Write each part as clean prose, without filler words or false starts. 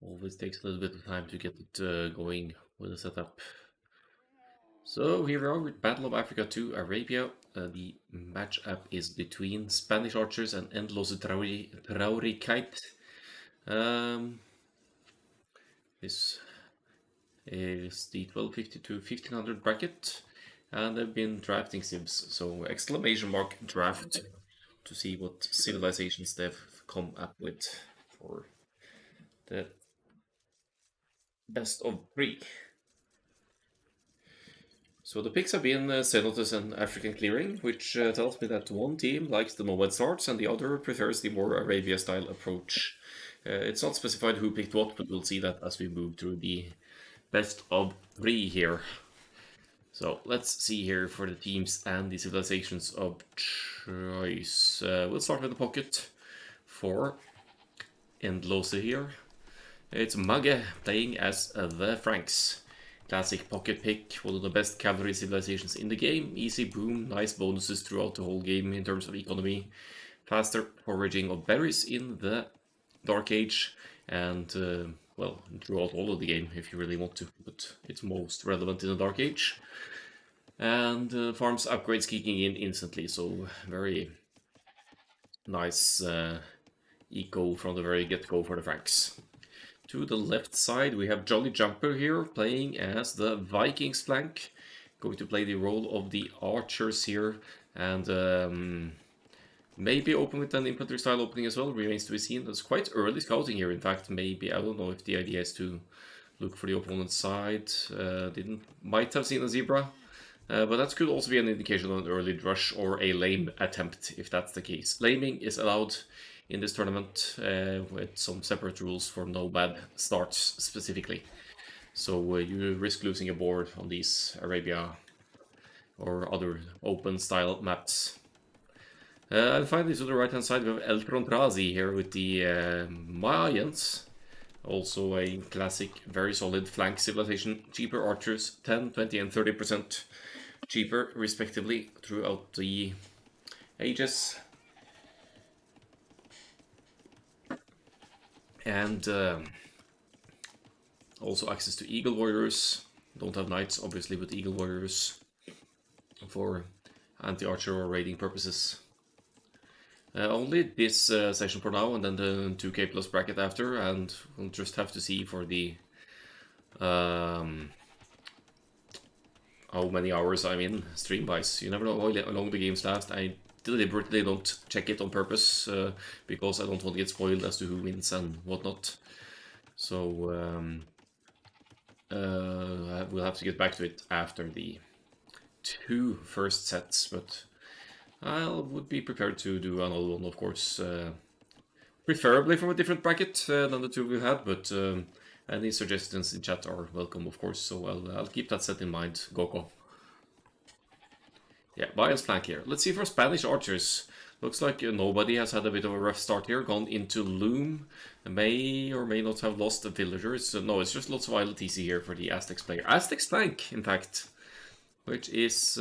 Always takes a little bit of time to get it going with the setup. So here we are with Battle of Africa 2 Arabia. The matchup is between Spanish archers and Endlose Traurigkeit. Um, this is the 1250 to 1500 bracket, and I've been drafting sims, so exclamation mark draft to see what civilizations they've come up with for the best of three. So the picks have been Cenotes and African Clearing, which tells me that one team likes the nomad starts and the other prefers the more Arabia-style approach. It's not specified who picked what, but we'll see that as we move through the best of three here. So let's see here for the teams and the civilizations of choice. We'll start with the pocket for Endlose here. It's Mage playing as the Franks. Classic pocket pick, one of the best cavalry civilizations in the game. Easy boom, nice bonuses throughout the whole game in terms of economy. Faster foraging of berries in the Dark Age, and well, throughout all of the game if you really want to, but it's most relevant in the Dark Age. And farms upgrades kicking in instantly, so very nice eco from the very get-go for the Franks. To the left side, we have Jolly Jumper here playing as the Vikings flank. Going to play the role of the archers here, and maybe open with an infantry style opening as well. Remains to be seen. It's quite early scouting here, in fact. Maybe, I don't know if the idea is to look for the opponent's side. Might have seen a zebra. But that could also be an indication of an early rush or a lame attempt, if that's the case. Laming is allowed in this tournament with some separate rules for no bad starts specifically. So you risk losing a board on these Arabia or other open style maps. And finally, to the right hand side, we have El Trontrazi here with the Mayans. Also a classic, very solid flank civilization. Cheaper archers, 10, 20, and 30% cheaper, respectively, throughout the ages. And also access to Eagle Warriors. Don't have Knights, obviously, but Eagle Warriors for anti-archer or raiding purposes. Only this session for now, and then the 2k plus bracket after, and we'll just have to see for the how many hours I'm in stream-wise. You never know how long the games last. I deliberately don't check it on purpose because I don't want to get spoiled as to who wins and whatnot. So we'll have to get back to it after the two first sets, but I would be prepared to do another one, of course. Preferably from a different bracket than the two we had, but any suggestions in chat are welcome, of course, so I'll keep that set in mind, Goko. Yeah, Bayern's flank here. Let's see for Spanish archers. Looks like nobody has had a bit of a rough start here, gone into Loom. May or may not have lost the villagers. So no, it's just lots of idle TC here for the Aztecs player. Aztecs flank, in fact, which is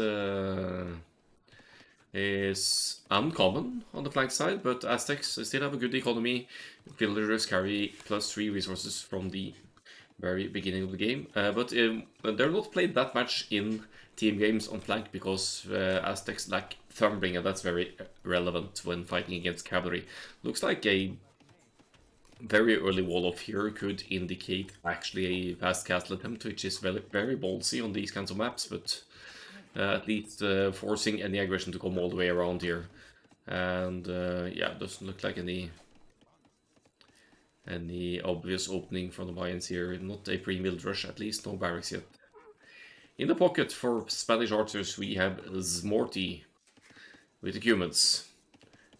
uncommon on the flank side, but Aztecs still have a good economy. Villagers carry +3 resources from the very beginning of the game, but they're not played that much in team games on flank because Aztecs lack Thumbring, and that's very relevant when fighting against cavalry. Looks like a very early wall off here could indicate actually a fast castle attempt, which is very, very ballsy on these kinds of maps, but at least forcing any aggression to come all the way around here. And yeah, doesn't look like any obvious opening from the Mayans here. Not a pre-milled rush, at least no barracks yet. In the pocket for Spanish archers, we have Zmorty with the Cumans.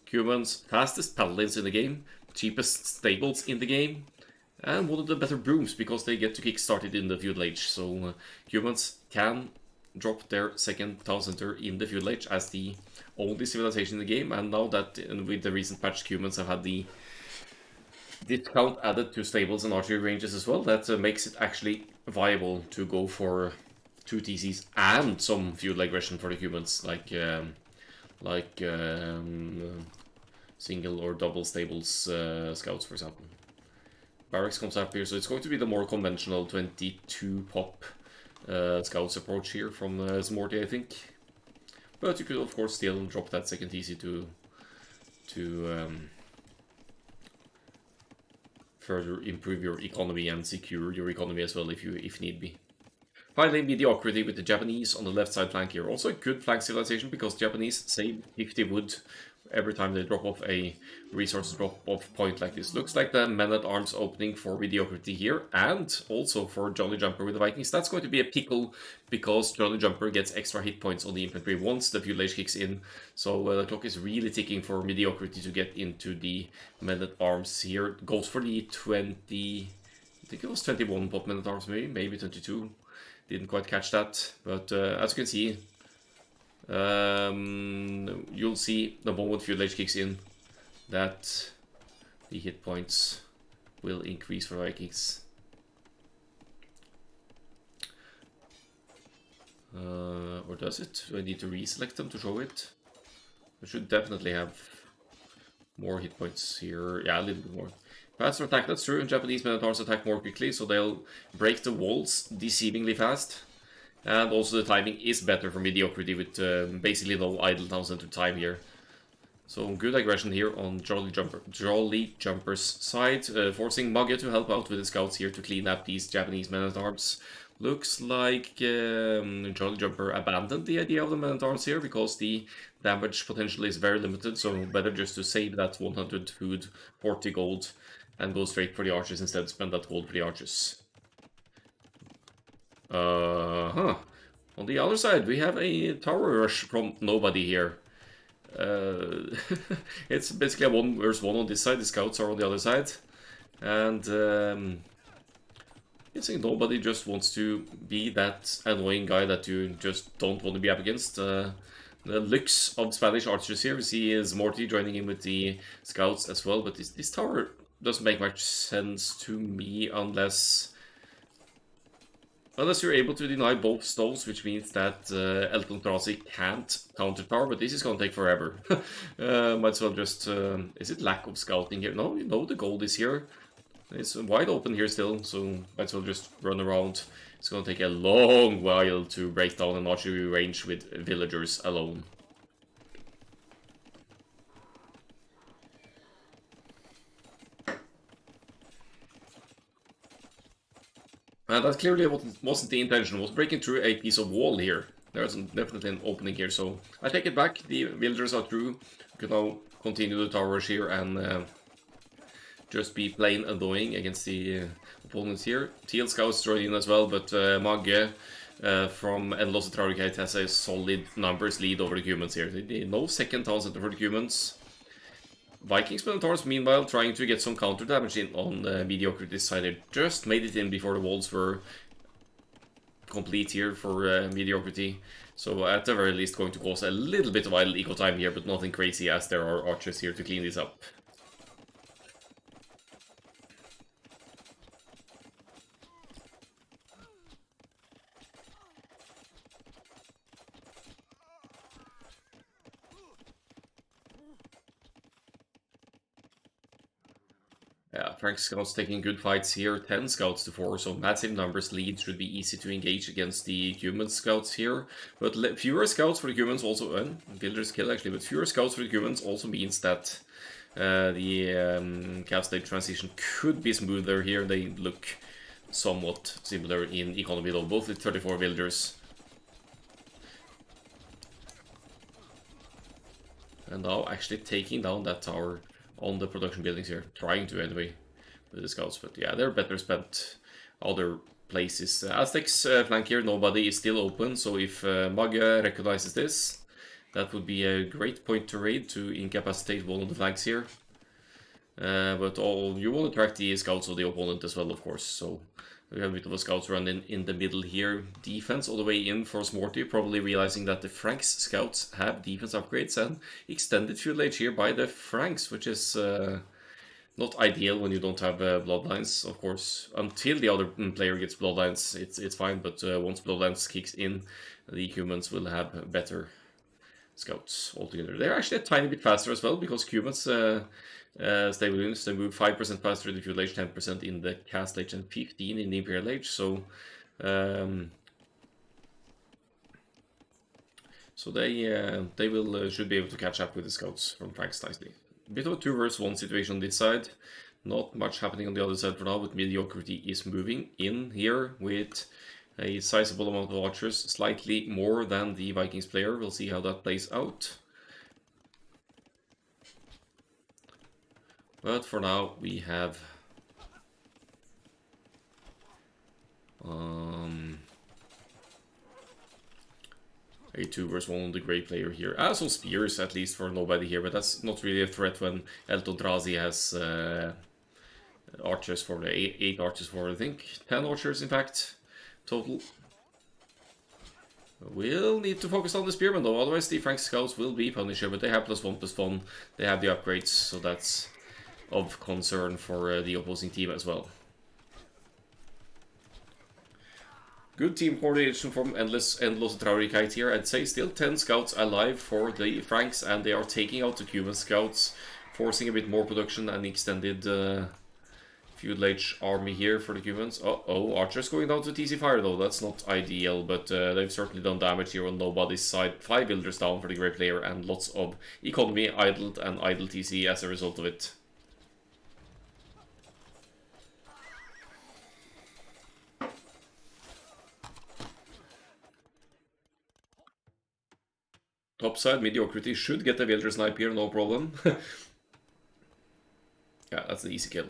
Cumans, fastest paladins in the game, cheapest stables in the game, and one of the better brooms because they get to kick started in the feudal age. So Cumans can drop their second town center in the feudal age as the only civilization in the game, and now that with the recent patch, Cumans have had the discount added to stables and archery ranges as well. That makes it actually viable to go for 2 TCs and some feudal aggression for the humans, like single or double stables scouts, for example. barracks comes up here, so it's going to be the more conventional 22 pop scouts approach here from Smorty, I think. But you could of course still drop that second TC to further improve your economy and secure your economy as well if need be. Finally, mediocrity with the Japanese on the left side flank here. Also a good flank civilization because Japanese save 50 wood every time they drop off a resource drop-off point like this. Looks like the men-at-arms opening for mediocrity here, and also for Jolly Jumper with the Vikings. That's going to be a pickle, because Jolly Jumper gets extra hit points on the infantry once the fuel age kicks in. So the clock is really ticking for mediocrity to get into the men-at-arms here. Goes for the 20... I think it was 21 pop men-at-arms, maybe 22. Didn't quite catch that, but as you can see, you'll see the moment fuel age kicks in that the hit points will increase for Vikings. Or does it? Do I need to reselect them to show it? I should definitely have more hit points here. Yeah, a little bit more. Faster attack, that's true. Japanese men-at-arms attack more quickly, so they'll break the walls deceivingly fast. And also the timing is better for mediocrity with basically no idle towns into time here. So good aggression here on Jolly Jumper's side, forcing Mage to help out with the scouts here to clean up these Japanese men-at-arms. Looks like Jolly Jumper abandoned the idea of the men-at-arms here because the damage potential is very limited, so better just to save that 100 food, 40 gold, and go straight for the archers instead, spend that gold for the archers. On the other side, we have a tower rush from nobody here. It's basically a 1 versus 1 on this side, the scouts are on the other side. And it's like nobody just wants to be that annoying guy that you just don't want to be up against. The looks of Spanish archers here, we see Smorty joining in with the scouts as well, but this tower doesn't make much sense to me unless you're able to deny both stoves, which means that Elton Trasi can't counter tower, but this is gonna take forever. Might as well just... is it lack of scouting here? No, you know the gold is here. It's wide open here still, so might as well just run around. It's gonna take a long while to break down an archery range with villagers alone. And that clearly wasn't the intention, was breaking through a piece of wall here. There's definitely an opening here, so I take it back, the villagers are through. We can now continue the tower rush here and just be plain annoying against the opponents here. TL Scouts join in as well, but Mage from Endlose Traurigkeit has a solid numbers lead over the humans here. No second town center for the humans. Vikings men-at-arms, meanwhile, trying to get some counter damage in on mediocrity's side. They just made it in before the walls were complete here for mediocrity. So at the very least going to cause a little bit of idle eco time here, but nothing crazy as there are archers here to clean this up. Yeah, Frank Scouts taking good fights here, 10 scouts to 4, so massive numbers lead, should be easy to engage against the human scouts here. But fewer scouts for the humans also, villagers kill actually, but fewer scouts for the humans also means that the cap state transition could be smoother here. They look somewhat similar in economy though, both with 34 villagers. And now actually taking down that tower on the production buildings here, trying to anyway with the scouts, but yeah, they're better spent other places. Aztecs flank here, nobody is still open, so if Mage recognizes this, that would be a great point to raid to incapacitate one of the flanks here. But you want to track the scouts of the opponent as well, of course, so we have a bit of a scouts run in the middle here. Defense all the way in for Smorty, probably realizing that the Franks scouts have defense upgrades and extended fuel age here by the Franks, which is not ideal when you don't have bloodlines, of course. Until the other player gets bloodlines, it's fine, but once bloodlines kicks in, the humans will have better scouts altogether. They're actually a tiny bit faster as well, because humans Stable units, they move 5% faster in the feudal age, 10% in the castle age, and 15 in the imperial age. Um, so they will should be able to catch up with the scouts from Franks nicely. Bit of a 2 versus 1 situation on this side. Not much happening on the other side for now, but mediocrity is moving in here with a sizable amount of archers, slightly more than the Vikings player. We'll see how that plays out. But for now, we have a 2 versus 1 on the Grey player here. Some spears, at least, for nobody here, but that's not really a threat when Eltondrazi has archers for the 8 archers for, I think, 10 archers, in fact, total. We'll need to focus on the spearmen, though, otherwise the Frank scouts will be punished, but they have +1/+1, they have the upgrades, so that's of concern for the opposing team as well. Good team coordination from Endlose and Traurigkeit here. I'd say still 10 scouts alive for the Franks, and they are taking out the Cuban scouts, forcing a bit more production and extended feudal age army here for the Cubans. Uh-oh, archers going down to TC fire though. That's not ideal, but they've certainly done damage here on nobody's side. 5 builders down for the Grey player, and lots of economy idled and idle TC as a result of it. Topside, mediocrity should get a Wilder snipe here, no problem. Yeah, that's the easy kill.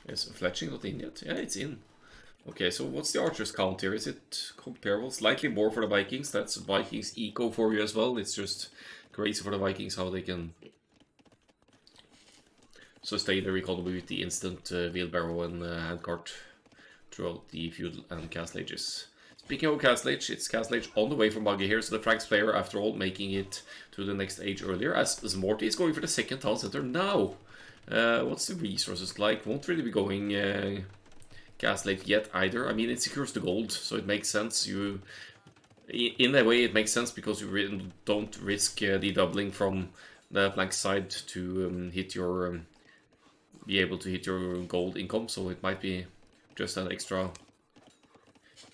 Is fletching not in yet? Yeah, it's in. Okay, so what's the archers count here? Is it comparable? Slightly more for the Vikings. That's Vikings eco for you as well. It's just crazy for the Vikings how they can sustain their economy with the instant wheelbarrow and handcart throughout the feudal and castle ages. Speaking of Castle Age, it's Castle Age on the way from Buggy here, so the Franks player, after all, making it to the next age earlier, as Morty is going for the second town center now. What's the resources like? Won't really be going Castle Age yet either. I mean, it secures the gold, so it makes sense. In a way, it makes sense because you really don't risk the doubling from the flank side to hit your be able to hit your gold income, so it might be just an extra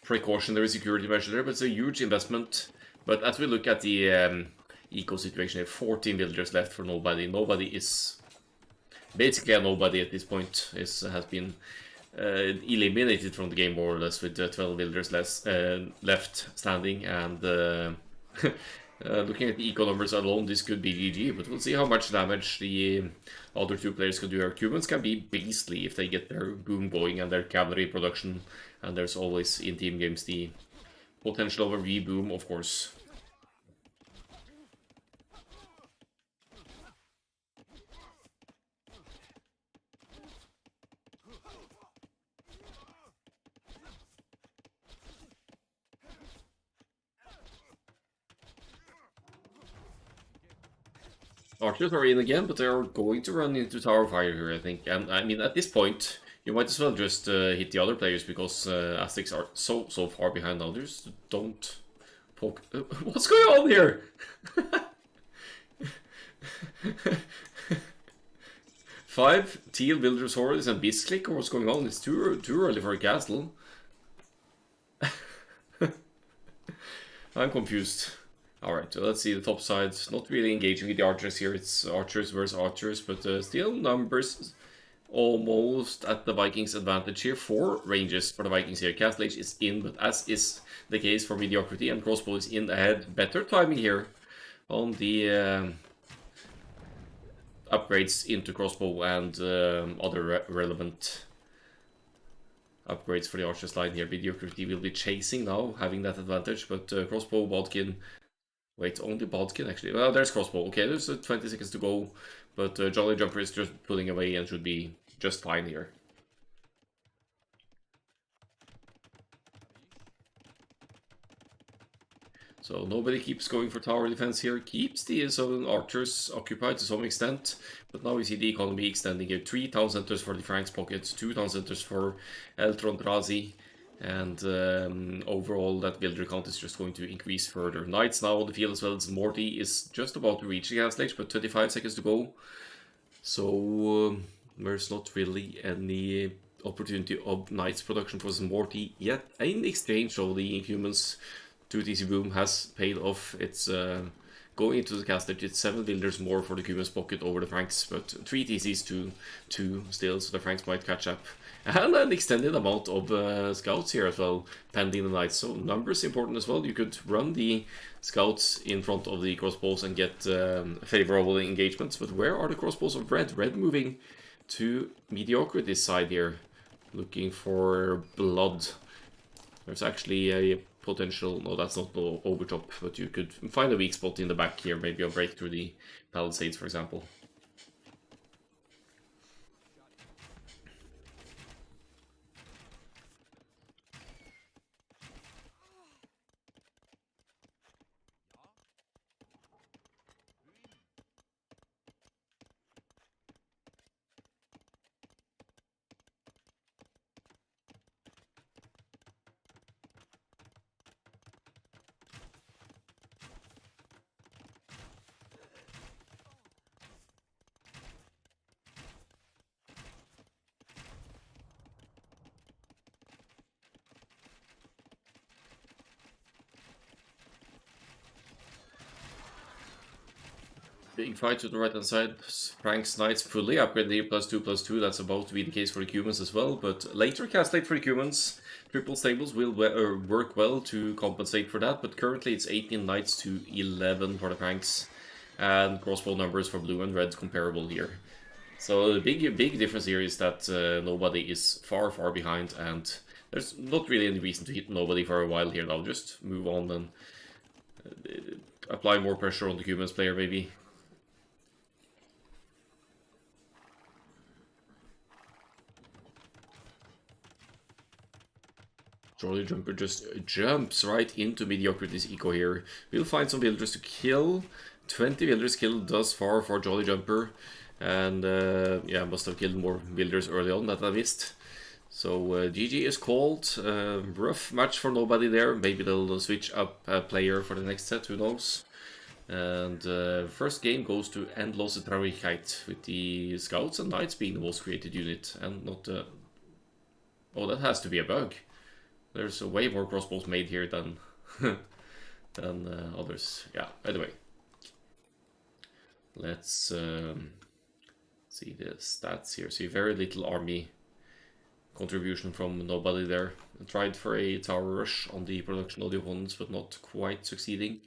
precautionary security measure there, but it's a huge investment. But as we look at the eco situation, we have 14 villagers left for nobody. Nobody is basically a nobody at this point. Has been eliminated from the game more or less, with 12 villagers left standing. And looking at the eco numbers alone, this could be GG, but we'll see how much damage the other 2 players can do. Our Cubans can be beastly if they get their boom going and their cavalry production. And there's always, in team games, the potential of a re-boom, of course. Archers are in again, but they're going to run into Tower Fire here, I think. And I mean, at this point, you might as well just hit the other players, because Aztecs are so far behind others. Don't poke. What's going on here? 5 teal villagers hordes and beast click, or what's going on? It's too early for a castle. I'm confused. Alright, so let's see the top side. Not really engaging with the archers here. It's archers versus archers, but still numbers almost at the Vikings' advantage here. 4 ranges for the Vikings here. Castle Age is in, but as is the case for mediocrity, and crossbow is in ahead. Better timing here on the upgrades into crossbow and other relevant upgrades for the archers line here. Mediocrity will be chasing now, having that advantage, but crossbow, bodkin. Wait, only bodkin actually. Well, there's crossbow. Okay, there's 20 seconds to go, but Jolly Jumper is just pulling away and should be just fine here. So nobody keeps going for tower defense here. Keeps the Southern archers occupied to some extent, but now we see the economy extending here. 3 town centers for the Franks pockets, 2 town centers for Eltondrazi. And overall, that builder count is just going to increase further. Knights now on the field as well as Morty is just about to reach the Castle Age, but 25 seconds to go. So there's not really any opportunity of Knight's production for some more tea yet. In exchange, though, the humans 2TC boom has paid off. It's going into the castle. It's 7 builders more for the humans pocket over the Franks, but 3 TCs to 2 still, so the Franks might catch up. And an extended amount of scouts here as well, pending the Knights. So numbers important as well. You could run the scouts in front of the crossbows and get favorable engagements. But where are the crossbows of red? Red moving to mediocrity side here, looking for blood. There's actually a potential, no, that's not no overtop, but you could find a weak spot in the back here, maybe a break through the palisades, for example. Big fight to the right hand side. Frank's Knights fully upgraded +2/+2. That's about to be the case for the humans as well. But later cast late for the humans. Triple stables will work well to compensate for that. But currently it's 18 Knights to 11 for the Franks. And crossbow numbers for blue and red comparable here. So the big difference here is that nobody is far behind, and there's not really any reason to hit nobody for a while here. I'll just move on and apply more pressure on the humans player maybe. Jolly Jumper just jumps right into mediocrity's eco here. We'll find some villagers to kill. 20 villagers killed thus far for Jolly Jumper. And yeah, must have killed more villagers early on that I missed. So GG is called. Rough match for nobody there. Maybe they'll switch up a player for the next set, who knows. And first game goes to Endlose Traurigkeit, with the Scouts and Knights being the most created unit. And not... oh, that has to be a bug. There's way more crossbows made here than than others. Yeah, anyway. Let's see the stats here. See, very little army contribution from nobody there. I tried for a tower rush on the production of the opponents, but not quite succeeding.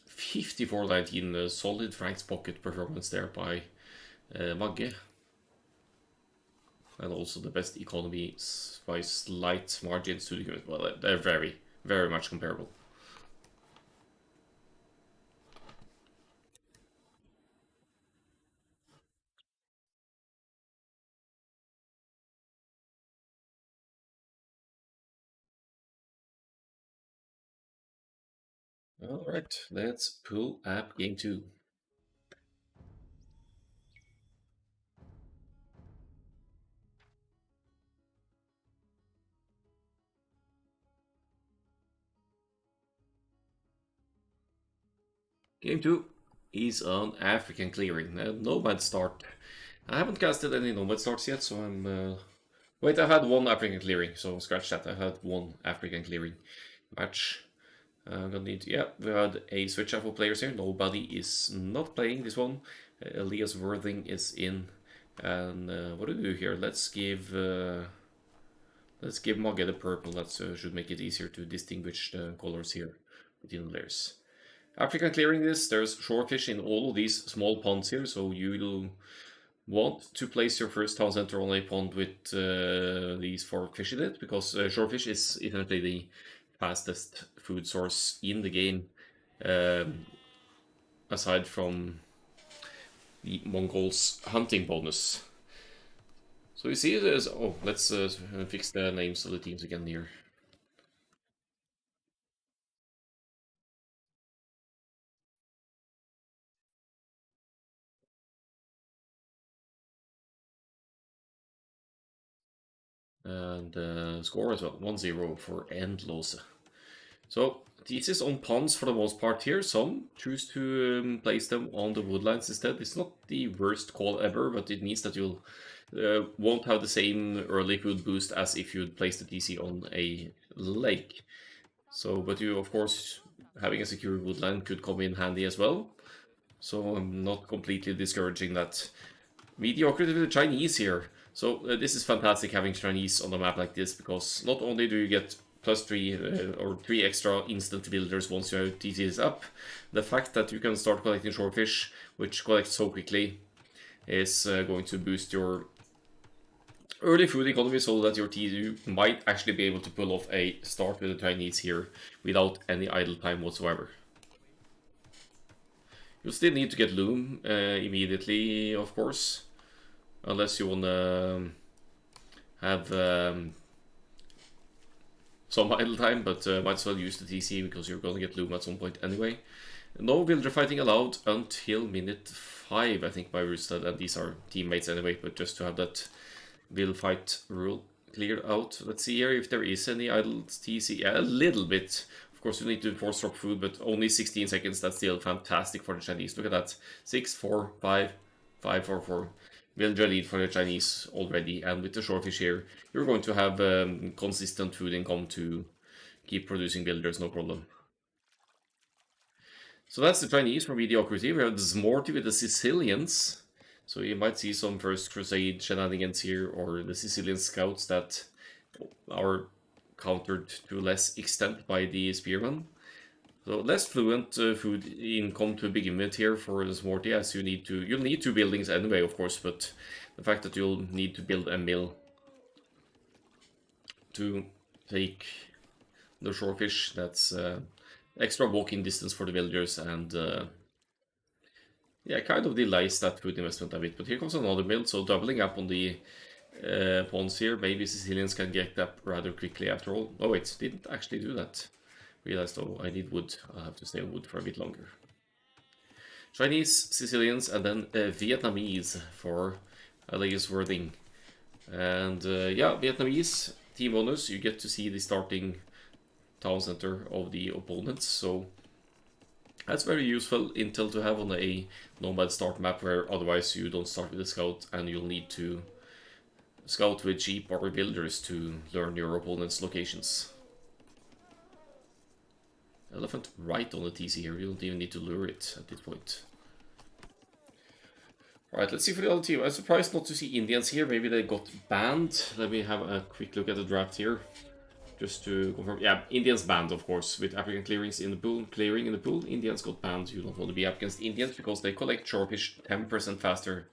54-19, solid Frank's pocket performance there by Magge. And also the best economy by slight margins to the unit. Well, they're very much comparable. Alright, let's pull up game 2. Game 2 is on African clearing. Nomad start. I haven't casted any Nomad starts yet, so I'm... Wait, I had one African clearing, so scratch that. I had one African clearing match. I'm gonna need... Yeah, we had a switch up of players here. Nobody is not playing this one. Elias Worthing is in. And what do we do here? Let's give Magge the purple. That should make it easier to distinguish the colors here between the layers. African clearing this, there's shorefish in all of these small ponds here, so you'll want to place your first town center on a pond with these 4 fish in it, because shorefish is definitely the fastest food source in the game, aside from the Mongols' hunting bonus. So you see there's... Oh, let's fix the names of the teams again here. And score as well, 1-0 for Endlose. So this is on pawns for the most part here. Some choose to place them on the woodlines instead. It's not the worst call ever, but it means that you'll won't have the same early food boost as if you'd place the TC on a lake. So, but you, of course, having a secure woodland could come in handy as well. So I'm not completely discouraging that. Mediocrity with the Chinese here. So this is fantastic having Chinese on a map like this, because not only do you get +3 or 3 extra instant builders once your TC is up, the fact that you can start collecting shorefish, which collects so quickly, is going to boost your early food economy so that your TC might actually be able to pull off a start with the Chinese here without any idle time whatsoever. You still need to get loom immediately, of course, unless you want to have some idle time, but might as well use the TC because you're going to get loom at some point anyway. No villager fighting allowed until minute 5, I think, by Rustad, and these are teammates anyway, but just to have that vill fight rule cleared out. Let's see here if there is any idle TC. Yeah, a little bit. Of course, you need to force drop food, but only 16 seconds. That's still fantastic for the Chinese. Look at that. 6, 4, 5, 5, 4, 4. Villager lead for the Chinese already, and with the shorefish here, you're going to have consistent food income to keep producing villagers, no problem. So that's the Chinese for mediocrity. We have the Smorty with the Sicilians. So you might see some First Crusade shenanigans here, or the Sicilian scouts that are countered to less extent by the Spearmen. So less fluent food income to begin with here for the Smorty, as you'll need 2 buildings anyway, of course, but the fact that you'll need to build a mill to take the shorefish, that's extra walking distance for the villagers, and yeah, kind of delays that food investment a bit. But here comes another mill, so doubling up on the pawns here. Maybe Sicilians can get up rather quickly after all. Oh wait, didn't actually do that. Realized, oh, I need wood. I'll have to stay on wood for a bit longer. Chinese, Sicilians, and then Vietnamese for Elias Worthing. And yeah, Vietnamese team bonus. You get to see the starting town center of the opponents, so that's very useful intel to have on a nomad start map, where otherwise you don't start with a scout and you'll need to scout with sheep or builders to learn your opponent's locations. Elephant right on the TC here, you don't even need to lure it at this point. Alright, let's see for the other team. I'm surprised not to see Indians here, maybe they got banned. Let me have a quick look at the draft here, just to confirm. Yeah, Indians banned, of course, with African clearings in the pool. Clearing in the pool, Indians got banned. You don't want to be up against Indians because they collect shorefish 10% faster.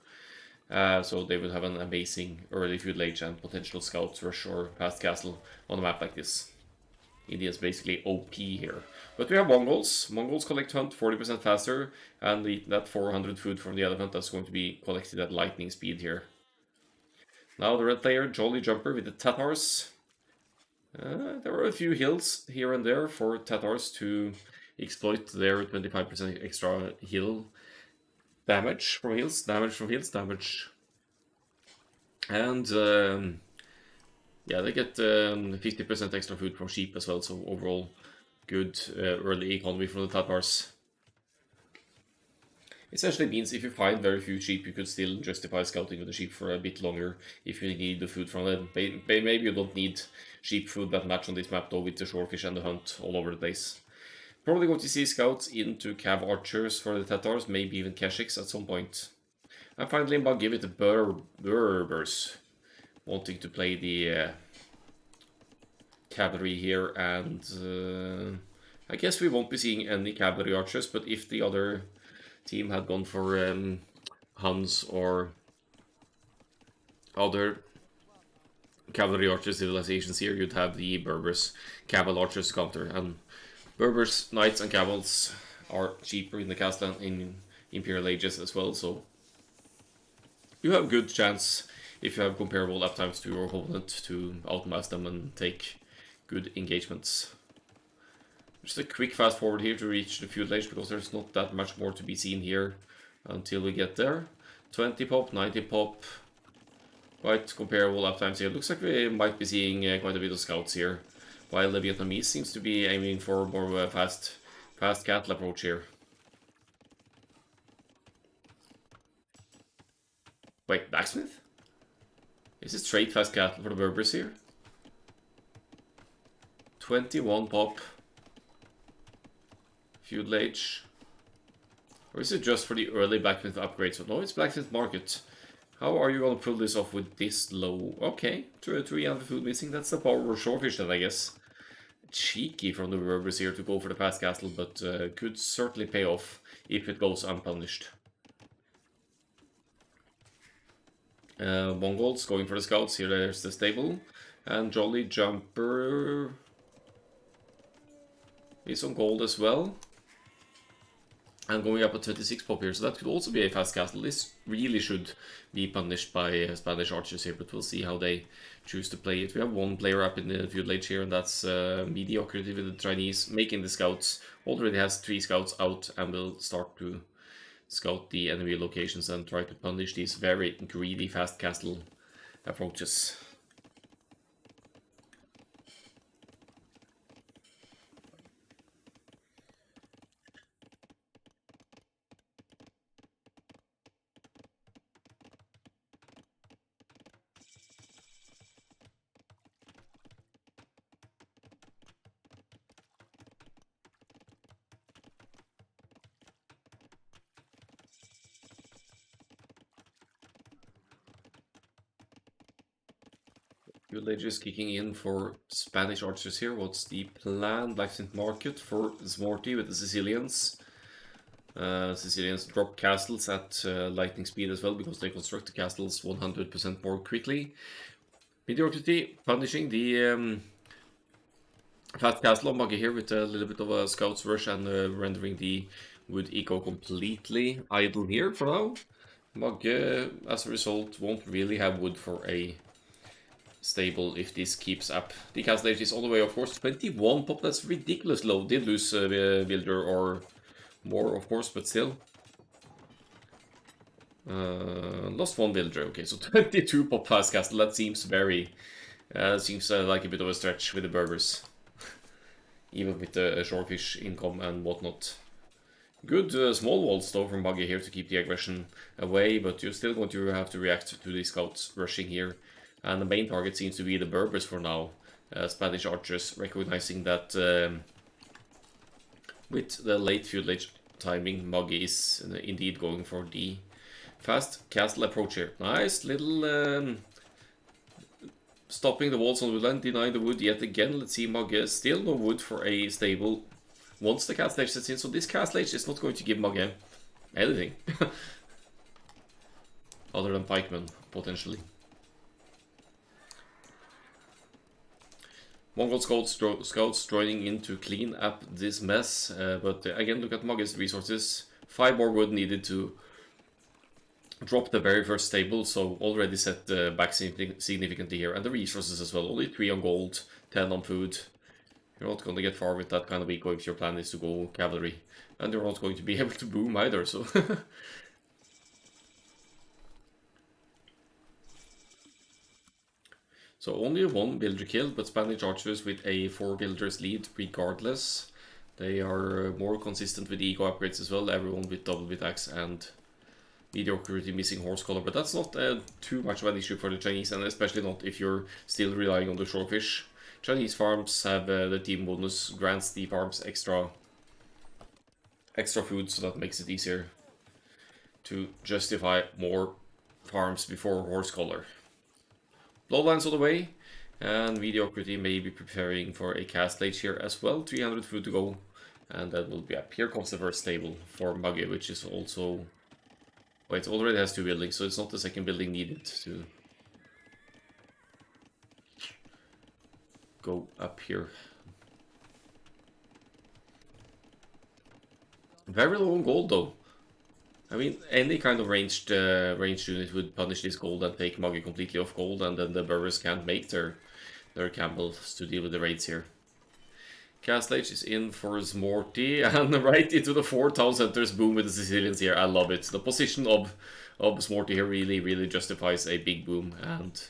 So they would have an amazing early food late and potential scouts rush or fast castle on a map like this. Indians basically OP here. But we have Mongols. Mongols collect hunt 40% faster, and that 400 food from the elephant that's going to be collected at lightning speed here. Now the red player, Jolly Jumper with the Tatars. There are a few hills here and there for Tatars to exploit their 25% extra hill damage from hills, damage. And yeah, they get 50% extra food from sheep as well, so overall good early economy from the Tatars. Essentially means if you find very few sheep, you could still justify scouting with the sheep for a bit longer if you need the food from them. Maybe you don't need sheep food that much on this map though, with the shorefish and the hunt all over the place. Probably going to see scouts into cav archers for the Tatars, maybe even Keshiks at some point. And finally, I'll give it the Berbers, wanting to play the cavalry here, and I guess we won't be seeing any cavalry archers, but if the other team had gone for Huns or other cavalry archer civilizations here, you'd have the Berbers caval archers counter, and Berbers, knights and cavals are cheaper in the castle in Imperial Ages as well, so you have a good chance, if you have comparable uptimes to your opponent, to outmass them and take good engagements. Just a quick fast forward here to reach the feud age, because there's not that much more to be seen here until we get there. 20 pop, 90 pop, quite comparable uptimes here. Looks like we might be seeing quite a bit of scouts here. while the Vietnamese seems to be aiming for more of a fast cattle approach here. Wait, blacksmith? Is it straight fast cattle for the Berbers here? 21 pop. Feudal age. Or is it just for the early blacksmith upgrades? No, it's blacksmith market. How are you gonna pull this off with this low? Okay, 3 and the food missing. That's the power of shortfish then, I guess. Cheeky from the Berbers here to go for the fast castle, but could certainly pay off if it goes unpunished. Mongols going for the scouts. Here there's the stable. And Jolly Jumper is on gold as well. And going up at 26 pop here, so that could also be a fast castle. This really should be punished by Spanish archers here, but we'll see how they choose to play it. We have one player up in the feudal age here, and that's Mediocrity with the Chinese making the scouts. Already has 3 scouts out and will start to scout the enemy locations and try to punish these very greedy fast castle approaches. Villagers kicking in for Spanish archers here. What's the plan? Blacksmith market for Smorty with the Sicilians. Sicilians drop castles at lightning speed as well because they construct the castles 100% more quickly. Mediocrity punishing the fast castle of Magge here with a little bit of a scout's rush and rendering the wood eco completely idle here for now. Magge, as a result, won't really have wood for a stable if this keeps up. The castle age is all the way, of course. 21 pop, that's ridiculous low. Did lose Builder or more, of course, but still. Lost 1 Builder, okay, so 22 pop fast castle. That seems very, seems like a bit of a stretch with the Berbers. Even with the shortfish income and whatnot. Good small walls though from Buggy here to keep the aggression away, but you're still going to have to react to the scouts rushing here. And the main target seems to be the Berbers for now. Spanish archers recognizing that with the late feudal age timing, Muggy is indeed going for the fast castle approach here. Nice little stopping the walls on woodland, denying the wood yet again. Let's see, Muggy still no wood for a stable once the castle age sets in. So this castle age is not going to give Muggy anything. Other than pikemen, potentially. Mongol scouts joining in to clean up this mess, but again, look at Mugge's resources. 5 more wood needed to drop the very first stable, so already set back significantly here. And the resources as well, only 3 on gold, 10 on food. You're not going to get far with that kind of eco if your plan is to go cavalry. And you're not going to be able to boom either, so... So only 1 builder killed, but Spanish archers with a 4 builders lead regardless. They are more consistent with the eco upgrades as well, everyone with double bit axe and mediocrity missing horse collar, but that's not too much of an issue for the Chinese, and especially not if you're still relying on the shortfish. Chinese farms have the team bonus, grants the farms extra food, so that makes it easier to justify more farms before horse collar. Bloodlines on the way, and Mediocrity may be preparing for a cast age here as well. 300 food to go, and that will be up. Here comes the first stable for Mugge, which is also... Wait, it already has 2 buildings, so it's not the second building needed to go up here. Very low on gold though. I mean, any kind of ranged unit would punish this gold and take Muggy completely off gold, and then the Berbers can't make their Campbells to deal with the raids here. Castlage is in for Smorty, and right into the 4 town centers boom with the Sicilians here. I love it. The position of Smorty here really justifies a big boom, and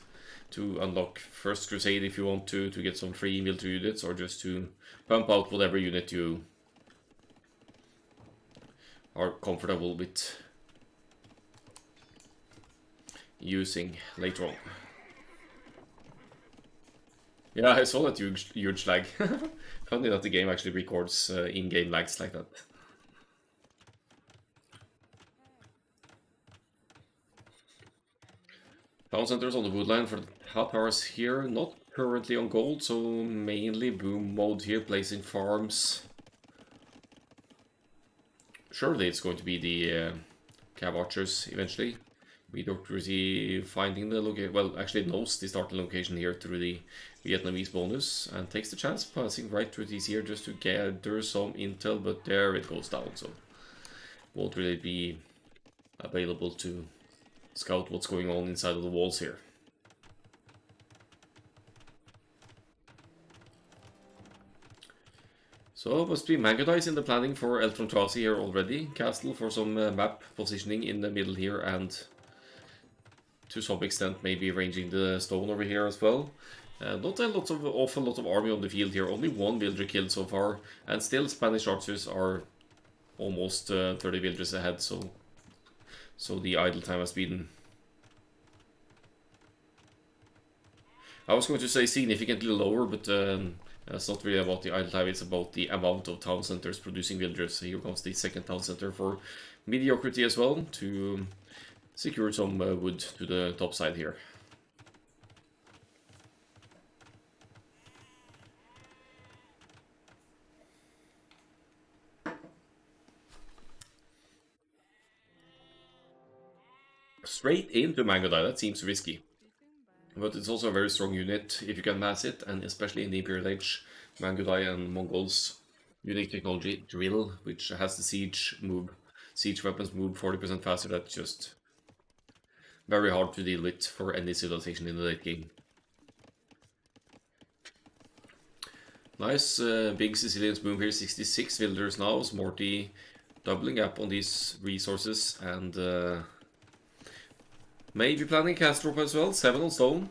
to unlock First Crusade if you want to get some free military units, or just to pump out whatever unit you are comfortable with using later on. Yeah, I saw that huge lag. Funny that the game actually records in-game lags like that. Town centers on the woodline for the Tatars here, not currently on gold, so mainly boom mode here, placing farms. Surely it's going to be the Cav Archers eventually. Mediocrity finding the location, well, actually it knows the starting location here through the Vietnamese bonus, and takes the chance passing right through these here just to gather some intel, but there it goes down, so won't really be available to scout what's going on inside of the walls here. So must be Mangudais in the planning for Eltrontrasi here already. Castle for some map positioning in the middle here, and to some extent maybe arranging the stone over here as well. Not a lot of awful lot of army on the field here, only one villager killed so far, and still Spanish archers are almost 30 villagers ahead, so the idle time has been, I was going to say significantly lower, but it's not really about the idle time, it's about the amount of town centers producing villagers. So here comes the second town center for Mediocrity as well, to secure some wood to the top side here. Straight into Mangudai, that seems risky. But it's also a very strong unit if you can mass it, and especially in the Imperial Age, Mangudai and Mongols' unique technology, Drill, which has the siege weapons move 40% faster. That's just very hard to deal with for any civilization in the late game. Nice big Sicilians boom here, 66 villagers now, Morty doubling up on these resources, and maybe planning cast drop as well, 7 on stone.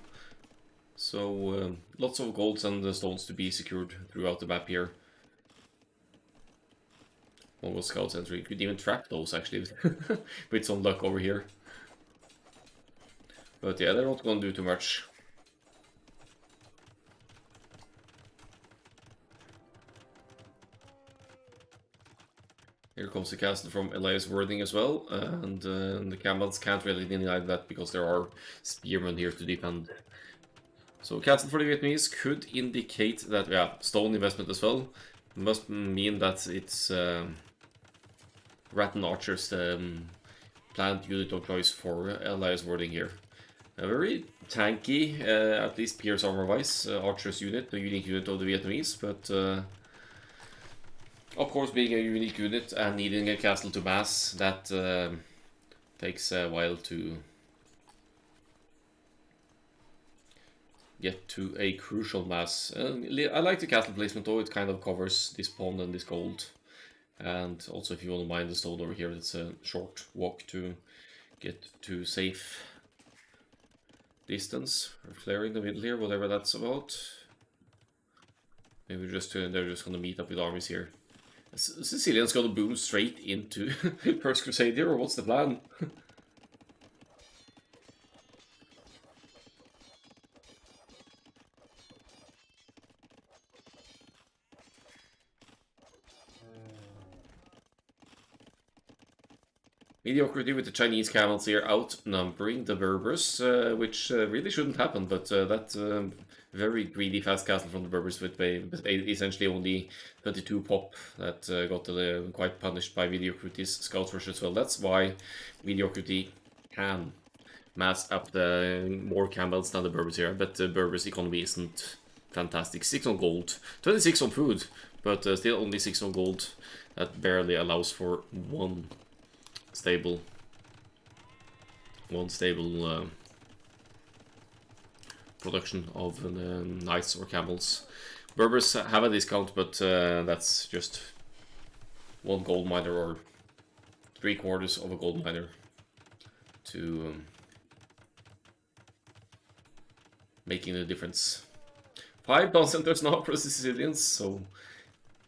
So lots of golds and stones to be secured throughout the map here. Mongol scout center, you could even trap those actually with some luck over here. But yeah, they're not going to do too much. Here comes the castle from Elias Worthing as well, and the Campbells can't really deny that because there are spearmen here to defend. So castle for the Vietnamese could indicate that, yeah, stone investment as well. Must mean that it's Rattan Archers, planned unit of choice for Elias Worthing here. A very tanky, at least Pierce armor-wise, Archers unit, the unique unit of the Vietnamese, but of course, being a unique unit and needing a castle to mass, that takes a while to get to a crucial mass. I like the castle placement though, it kind of covers this pond and this gold. And also if you want to mine the stone over here, it's a short walk to get to safe distance. Flare in the middle here, whatever that's about. Maybe they're just gonna meet up with armies here. Sicilian's gonna boom straight into First Crusade here, or what's the plan? Mediocrity with the Chinese camels here outnumbering the Berbers, which really shouldn't happen, but that very greedy fast castle from the Berbers with essentially only 22 pop that got quite punished by Mediocrity's scout rush as well. That's why Mediocrity can mass up the more camels than the Berbers here, but the Berbers' economy isn't fantastic. 6 on gold, 26 on food, but still only 6 on gold. That barely allows for one stable production of knights or camels. Berbers have a discount, but that's just 1 gold miner or 3/4 of a gold miner to making the difference. 5 down centers now for the Sicilians, so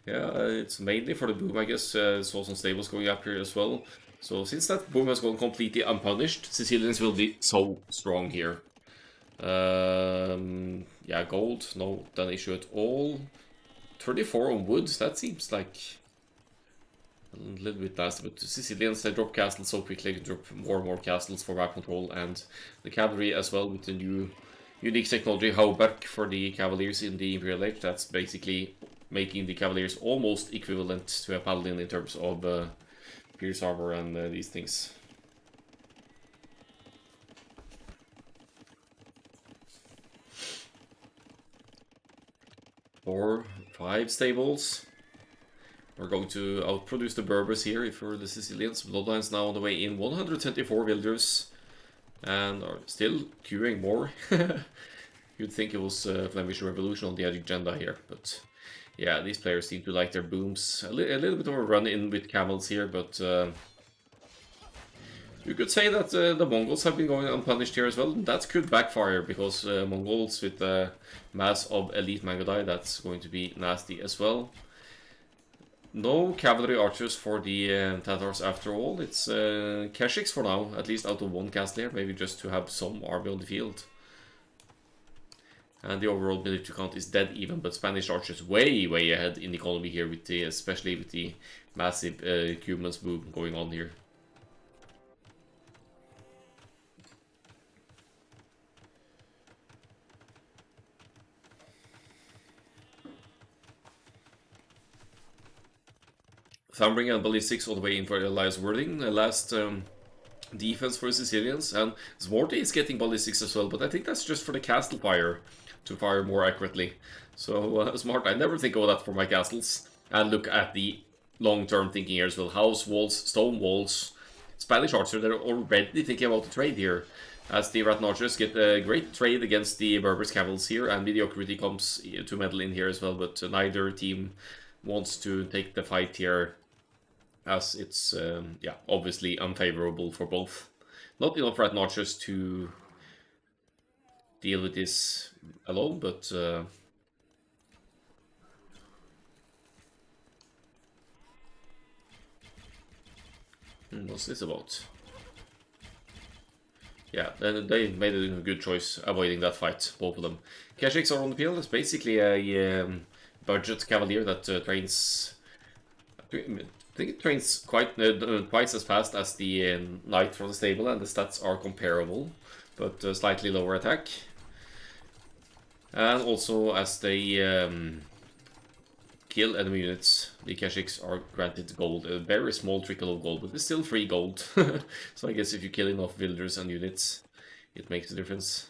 yeah, it's mainly for the boom, I guess. Saw some stables going up here as well. So since that boom has gone completely unpunished, Sicilians will be so strong here. Yeah, gold, no an issue at all. 34 on wood, that seems like a little bit nasty, but the Sicilians, they drop castles so quickly, they drop more and more castles for map control, and the cavalry as well with the new unique technology Hauberk for the cavaliers in the Imperial Age. That's basically making the cavaliers almost equivalent to a paladin in terms of pierce armor and these things. 4, 5 stables. We're going to outproduce the Berbers here if we're the Sicilians. Bloodlines now on the way in. 124 villagers. And are still queuing more. You'd think it was Flemish Revolution on the agenda here. But yeah, these players seem to like their booms. A little bit of a run-in with camels here, but you could say that the Mongols have been going unpunished here as well. That could backfire, because Mongols with a mass of elite Mangudai, that's going to be nasty as well. No cavalry archers for the Tatars after all. It's Keshiks for now, at least out of one castle here, maybe just to have some army on the field. And the overall military count is dead even, but Spanish archers way ahead in economy here, with the, especially with the massive Cumans boom going on here. Thumbring and Ballistics all the way in for Elias Wording. The last defense for the Sicilians. And Zmorty is getting Ballistics as well, but I think that's just for the castle fire to fire more accurately. So smart. I never think of that for my castles. And look at the long-term thinking here as well. House walls, stone walls. Spanish archers, they're already thinking about the trade here. As the Rattan archers get a great trade against the Berbers cavals here, and mediocrity comes to meddle in here as well, but neither team wants to take the fight here, as it's yeah, obviously unfavorable for both. Not enough Rattan archers to deal with this alone, but what's this about? Yeah, they made a good choice avoiding that fight, both of them. Keshiks are on the field. It's basically a budget cavalier that trains. I think it trains quite twice as fast as the knight from the stable, and the stats are comparable, but slightly lower attack. And also, as they kill enemy units, the Keshiks are granted gold. A very small trickle of gold, but it's still free gold. So I guess if you kill enough villagers and units, it makes a difference.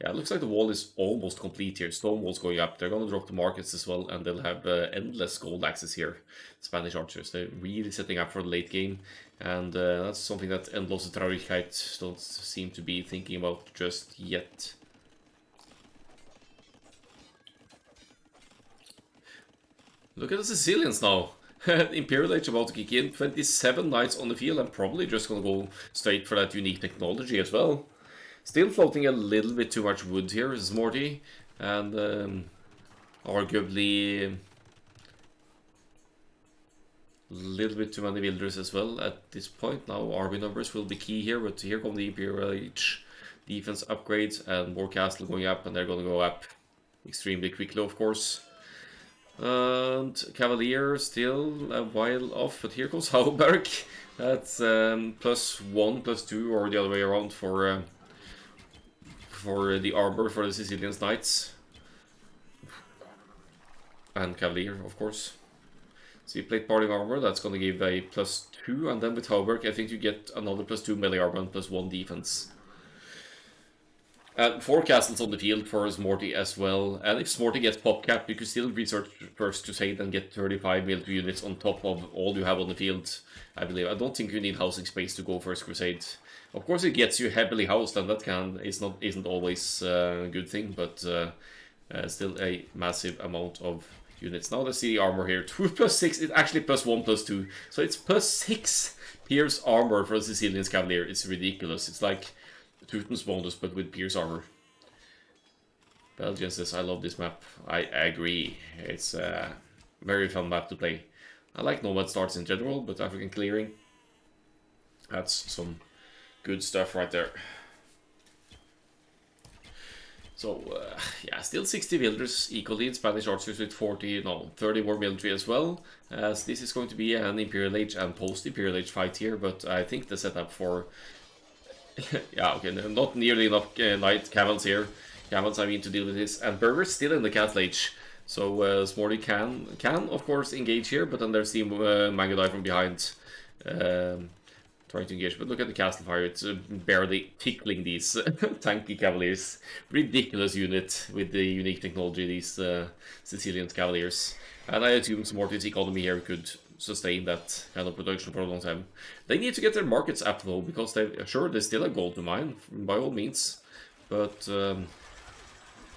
Yeah, it looks like the wall is almost complete here. Stone wall's going up. They're gonna drop the markets as well, and they'll have endless gold access here. Spanish archers, they're really setting up for the late game, and that's something that Endlose Traurigkeit don't seem to be thinking about just yet. Look at the Sicilians now. Imperial Age about to kick in. 27 knights on the field. I'm probably just gonna go straight for that unique technology as well. Still floating a little bit too much wood here, Zmorty, and arguably a little bit too many builders as well at this point. Now army numbers will be key here, but here come the Imperial Age defense upgrades and more castle going up, and they're gonna go up extremely quickly, of course. And Cavalier still a while off, but here comes Hauberg. That's +1, +2, or the other way around for the armor for the Sicilian knights. And Cavalier, of course. So you plate parting armor, that's going to give a +2, and then with Hauberg I think you get another +2 melee armor and +1 defense. And 4 castles on the field for Zmorty as well. And if Zmorty gets pop cap, you could still research First Crusade and get 35 military units on top of all you have on the field, I believe. I don't think you need housing space to go First Crusade. Of course, it gets you heavily housed, and that isn't always a good thing, but still a massive amount of units. Now let's see the armor here. 2 +6, it's actually +1 +2. So it's +6 Pierce armor for the Sicilian Cavalier. It's ridiculous. It's like Teuton's bonus, but with Pierce armor. Belgian says, I love this map. I agree. It's a very fun map to play. I like Nomad Starts in general, but African Clearing, that's some good stuff right there. So, yeah, still 60 villagers equally in Spanish archers with 40, no, 30 more military as well. As this is going to be an Imperial Age and post-Imperial Age fight here, but I think the setup for... yeah, okay, not nearly enough light camels here. Camels, I mean, to deal with this. And Berbers still in the Castle Age. So, Smorty can, of course, engage here, but then there's the Mangudai from behind. Trying to engage, but look at the castle fire, it's barely tickling these tanky cavaliers. Ridiculous unit with the unique technology, these Sicilian cavaliers. And I assume Smorty's economy here could sustain that kind of production for a long time. They need to get their markets up though, because they still have gold to mine, by all means. But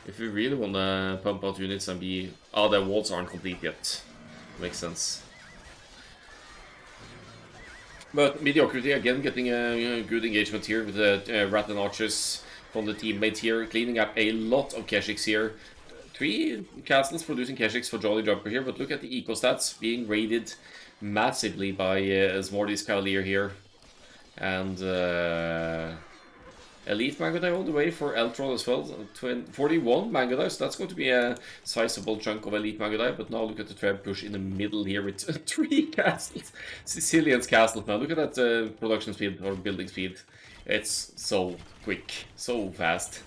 if we really want to pump out units and be... oh, their walls aren't complete yet. Makes sense. But Mediocrity again getting a good engagement here with the Rat and Archers from the teammates here, cleaning up a lot of Keshiks here. 3 castles producing Keshiks for Jolly Jumper here, but look at the eco stats being raided massively by Smorty's Cavalier here. And Elite Mangudai all the way for Eltron as well. 41 Mangudai, so that's going to be a sizable chunk of Elite Mangudai. But now look at the Treb push in the middle here with 3 castles. Sicilian's castle now. Look at that production speed or building speed. It's so quick, so fast.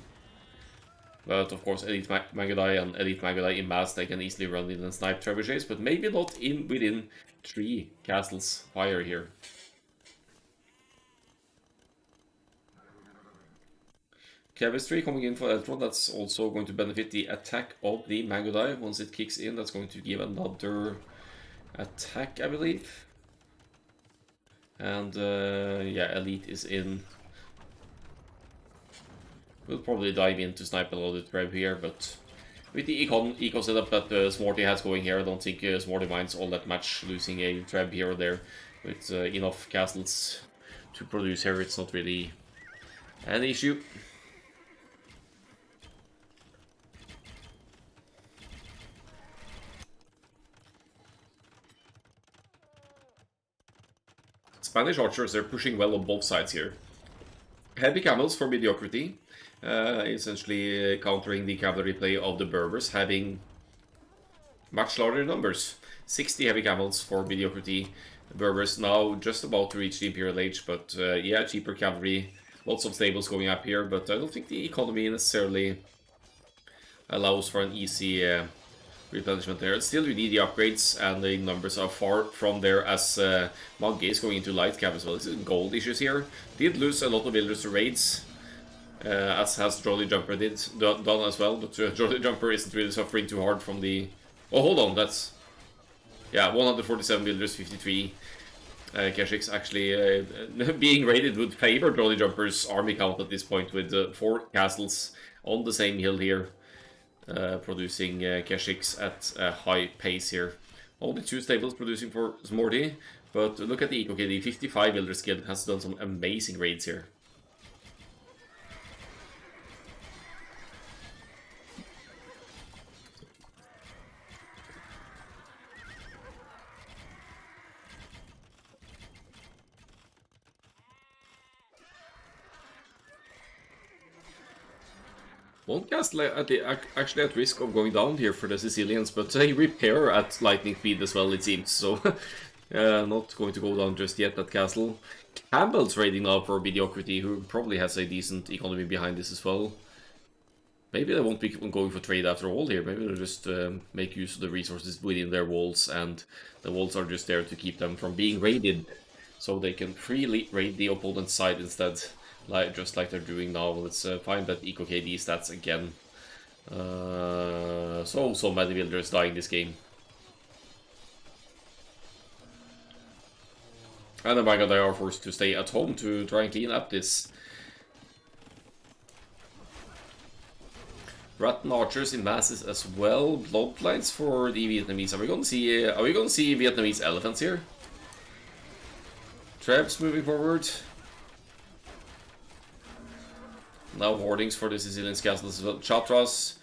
But of course, Elite Mangudai and Elite Mangudai in mass, they can easily run in and snipe trebuchets, but maybe not within 3 castles fire here. Chemistry coming in for Eltron, that's also going to benefit the attack of the Mangudai. Once it kicks in, that's going to give another attack, I believe. And yeah, Elite is in. We'll probably dive in to snipe a loaded Treb here, but with the eco setup that Smorty has going here, I don't think Smorty minds all that much losing a Treb here or there. With enough castles to produce here, it's not really an issue. Spanish archers are pushing well on both sides here. Heavy camels for Mediocrity, essentially countering the cavalry play of the Berbers, having much larger numbers. 60 heavy camels for Mediocrity. The Berbers now just about to reach the Imperial Age, but yeah, cheaper cavalry. Lots of stables going up here, but I don't think the economy necessarily allows for an easy replenishment there. Still, you need the upgrades, and the numbers are far from there as Monkey is going into light cap as well. This is gold issues here. Did lose a lot of villagers to raids, as has Jolly Jumper done as well, but Jolly Jumper isn't really suffering too hard from the... oh, hold on, that's... yeah, 147 villagers, 53 Keshiks actually being raided would favor Jolly Jumper's army count at this point, with 4 castles on the same hill here. Producing Keshiks at a high pace here. Only 2 stables producing for Smorty, but look at the Eco KD. 55 Elder Skill has done some amazing raids here. One castle actually at risk of going down here for the Sicilians, but they repair at lightning speed as well, it seems. So, not going to go down just yet, that castle. Campbell's raiding now for Mediocrity, who probably has a decent economy behind this as well. Maybe they won't be going for trade after all here. Maybe they'll just make use of the resources within their walls, and the walls are just there to keep them from being raided. So they can freely raid the opponent's side instead. Just like they're doing now. Let's find that Eco KD stats again. So many villagers dying this game. And the Mangudai are forced to stay at home to try and clean up this. Rat and archers in masses as well. Bloodlines for the Vietnamese. Are we going to see Vietnamese elephants here? Trebs moving forward. Now hoardings for the Sicilian castles as well. Chatras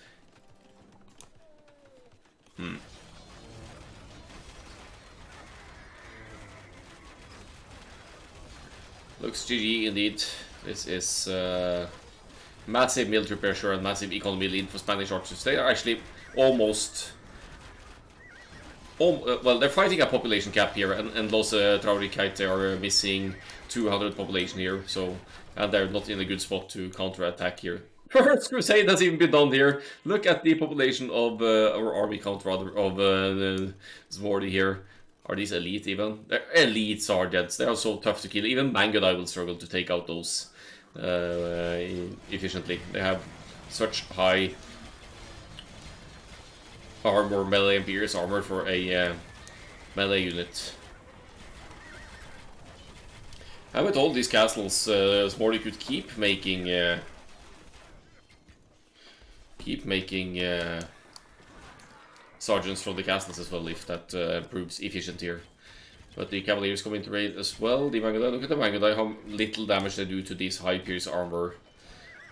GG indeed. This is massive military pressure and massive economy lead for Spanish archers. They are actually almost... well, they're fighting a population cap here, and Endlose Traurigkeit, they are missing 200 population here, so... And they're not in a good spot to counter-attack here. First crusade has even been done here. Look at the population of, our army count rather, of the Zvordi here. Are these elite even? They're elite sergeants. They are so tough to kill. Even Mangodai will struggle to take out those efficiently. They have such high armor, melee and pierce armor for a melee unit. And with all these castles, Zvordi could keep making sergeants from the castles as well, if that proves efficient here. But the Cavaliers come into raid as well. The Mangodai, look at the Mangodai, how little damage they do to these high pierce armor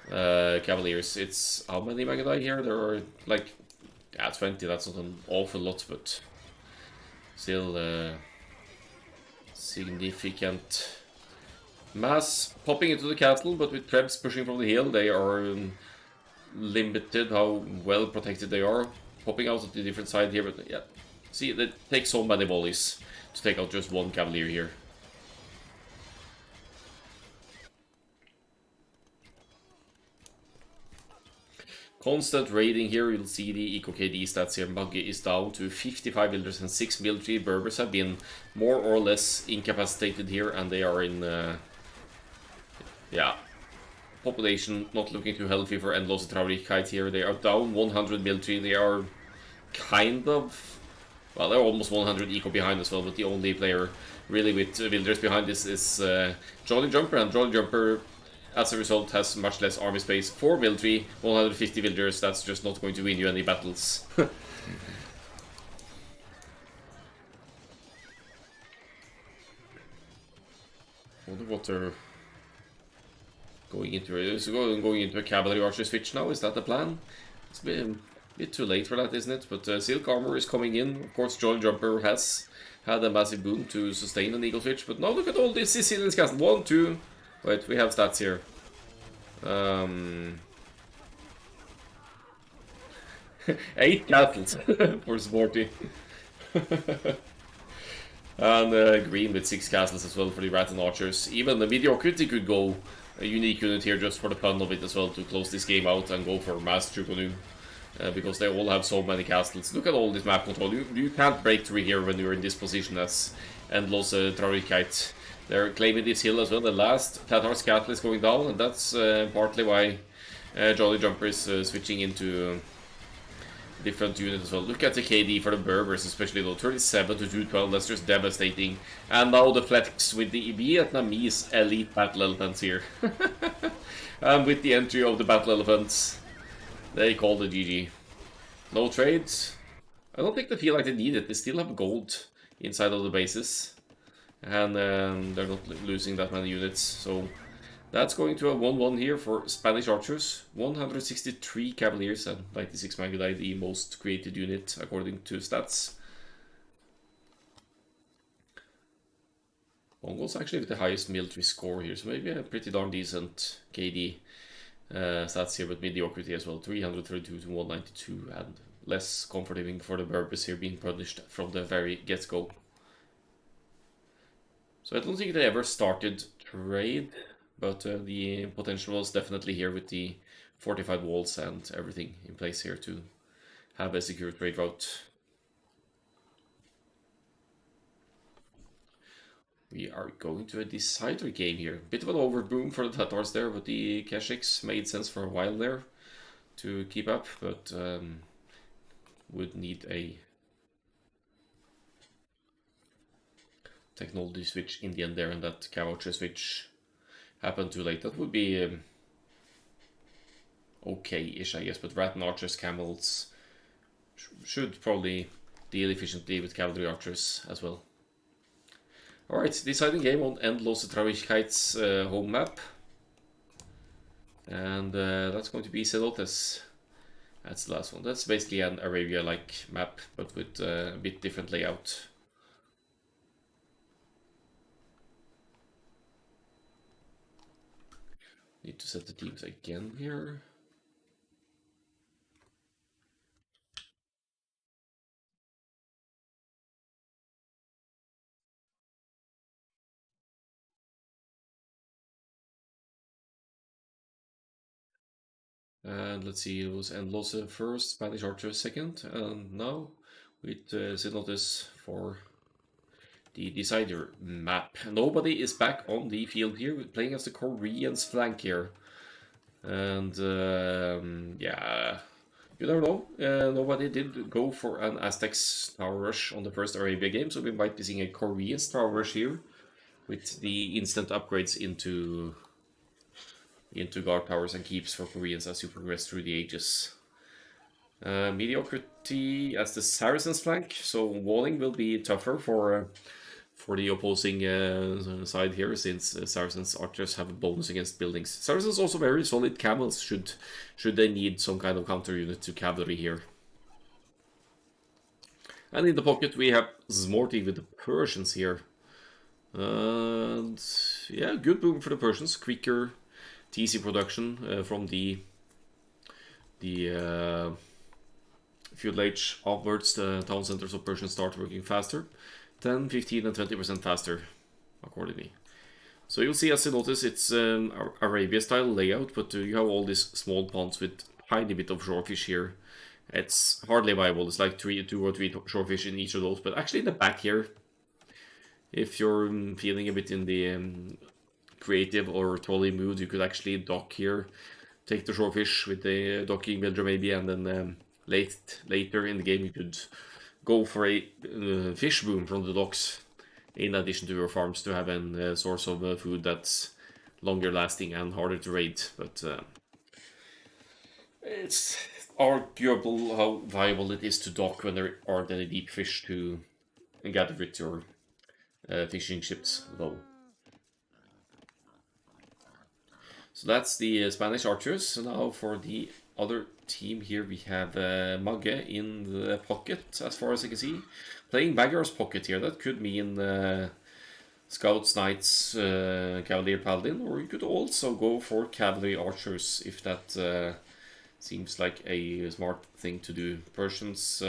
Cavaliers. It's how many Mangodai here? There are like, yeah, 20, that's not an awful lot, but still significant mass popping into the castle, but with Krebs pushing from the hill, they are limited how well protected they are. Popping out at the different side here, but yeah. See, they take so many volleys to take out just one Cavalier here. Constant raiding here, you'll see the Eco KD stats here. Maggi is down to 55 villagers and 6 military. Berbers have been more or less incapacitated here, and they are in... yeah. Population not looking too healthy for Endlose Traurigkeit here. They are down 100 military. They are kind of... well, they're almost 100 eco behind as well, but the only player really with villagers behind this is Jolly Jumper, and Jolly Jumper, as a result, has much less army space. 4 military, 150 villagers, that's just not going to win you any battles. Wonder what they're going into. Is going into a cavalry archer switch now? Is that the plan? It's been a bit too late for that, isn't it? But Silk Armor is coming in. Of course, Jolly Jumper has had a massive boom to sustain an Eagle switch. But now look at all these Sicilians castle. 1, 2... wait, we have stats here. 8 castles for Sporty. And green with 6 castles as well for the Rattan Archers. Even the Mediocrity could go a unique unit here just for the fun of it as well, to close this game out and go for Mass Trupanu. Because they all have so many castles. Look at all this map control. You can't break through here when you're in this position as Endlose Traurigkeit. They're claiming this hill as well. The last Tatar's castle is going down, and that's partly why Jolly Jumper is switching into different units as well. Look at the KD for the Berbers, especially though. 37 to 212, that's just devastating. And now the flex with the Vietnamese elite battle elephants here. And with the entry of the battle elephants, they call the GG. No trades. I don't think they feel like they need it. They still have gold inside of the bases. And they're not losing that many units. So that's going to a 1-1 here for Spanish archers. 163 Cavaliers and 96 Mangodai, the most created unit according to stats. Mongols actually with the highest military score here, so maybe a pretty darn decent KD stats here, but mediocrity as well. 332 to 192, and less comforting for the Berbers here, being punished from the very get-go. So I don't think they ever started trade, but the potential was definitely here with the fortified walls and everything in place here to have a secure trade route. We are going to a decider game here. Bit of an overboom for the Tatars there, but the Keshiks made sense for a while there to keep up, but would need a technology switch in the end there, and that Cavalier switch happened too late. That would be okay-ish, I guess, but Rattan Archers, Camels should probably deal efficiently with Cavalry Archers as well. Alright, deciding game on Endlose Traurigkeit's home map. And that's going to be Cenotes. That's the last one. That's basically an Arabia-like map, but with a bit different layout. Need to set the teams again here. And let's see, it was Endlose first, Spanish Archer second, and now with Synotis for the decider map. Nobody is back on the field here, playing as the Koreans flank here. And yeah, you never know. Nobody did go for an Aztecs Tower Rush on the first Arabia game, so we might be seeing a Korean Tower Rush here with the instant upgrades into guard towers and keeps for Koreans as you progress through the ages. Mediocrity as the Saracens flank, so walling will be tougher for the opposing side here, since Saracens archers have a bonus against buildings. Saracens also very solid camels should they need some kind of counter unit to cavalry here. And in the pocket we have Zmorty with the Persians here. And yeah, good boom for the Persians. Quicker TC production from the feudal age upwards. The town centers of Persian start working faster. 10, 15 and 20% faster accordingly. So you'll see, as you notice, it's Arabia style layout, but you have all these small ponds with tiny bit of shorefish here. It's hardly viable. It's like two or three shorefish in each of those, but actually in the back here, if you're feeling a bit in the creative or trolley mood, you could actually dock here, take the shorefish with the docking villager maybe, and then later in the game you could go for a fish boom from the docks in addition to your farms to have a source of food that's longer lasting and harder to raid. But it's arguable how viable it is to dock when there aren't any deep fish to gather with your fishing ships, though. So that's the Spanish archers. So now for the other team here, we have Magge in the pocket, as far as I can see. Playing Baggar's pocket here, that could mean Scouts, Knights, Cavalier Paladin, or you could also go for Cavalry Archers if that seems like a smart thing to do. Persians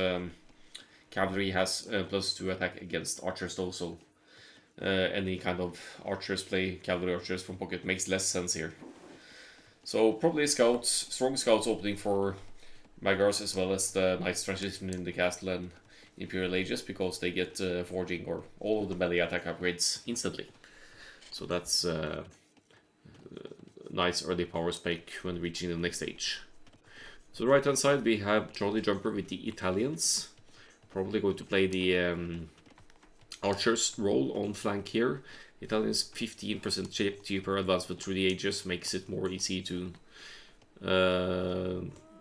Cavalry has +2 attack against Archers though, so any kind of Archers play Cavalry Archers from pocket makes less sense here. So probably Scouts, strong Scouts opening for Magyars, as well as the Knights transition in the castle and Imperial Ages, because they get forging or all of the melee attack upgrades instantly. So that's nice early power spike when reaching the next stage. So the right hand side we have Jolly Jumper with the Italians. Probably going to play the Archers role on flank here. Italians 15% cheaper advancement through the ages makes it more easy to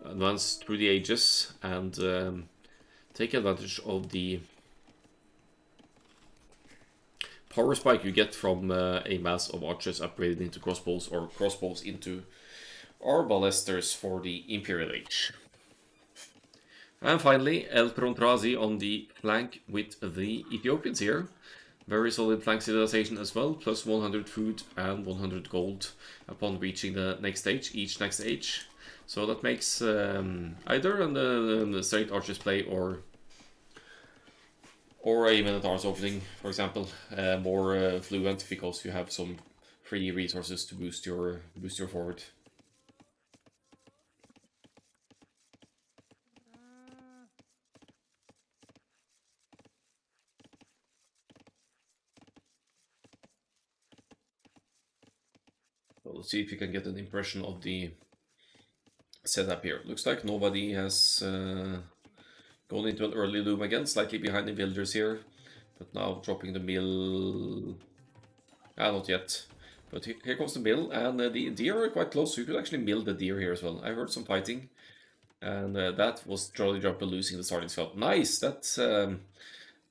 advance through the ages and take advantage of the power spike you get from a mass of archers upgraded into crossbows or crossbows into arbalesters for the Imperial Age. And finally, El Trontrazi on the flank with the Ethiopians here. Very solid flank civilization as well, plus 100 food and 100 gold upon reaching the next stage, each next stage. So that makes either the straight archers play or a Minotaur's opening, for example, more fluent because you have some free resources to boost your forward. So let's see if you can get an impression of the setup here. Looks like nobody has gone into an early loom again, slightly behind the villagers here, but now dropping the mill. Not yet. But here comes the mill, and the deer are quite close, so you could actually mill the deer here as well. I heard some fighting, and that was Jolly Jumper losing the starting scout. Nice! That's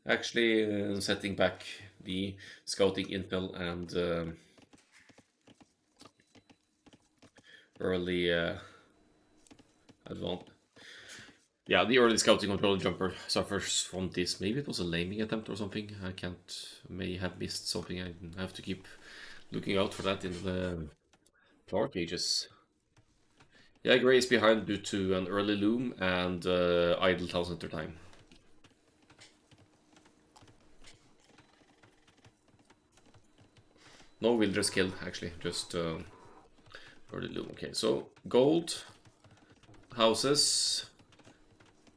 actually setting back the scouting intel and early advance. Yeah, the early scouting on Jolly Jumper suffers from this. Maybe it was a laming attempt or something. I can't, may have missed something. I have to keep looking out for that in the Dark Ages. Yeah, Grey is behind due to an early loom and idle Town Center time. No Wilderness kill, actually, just early loom. Okay, so gold, houses.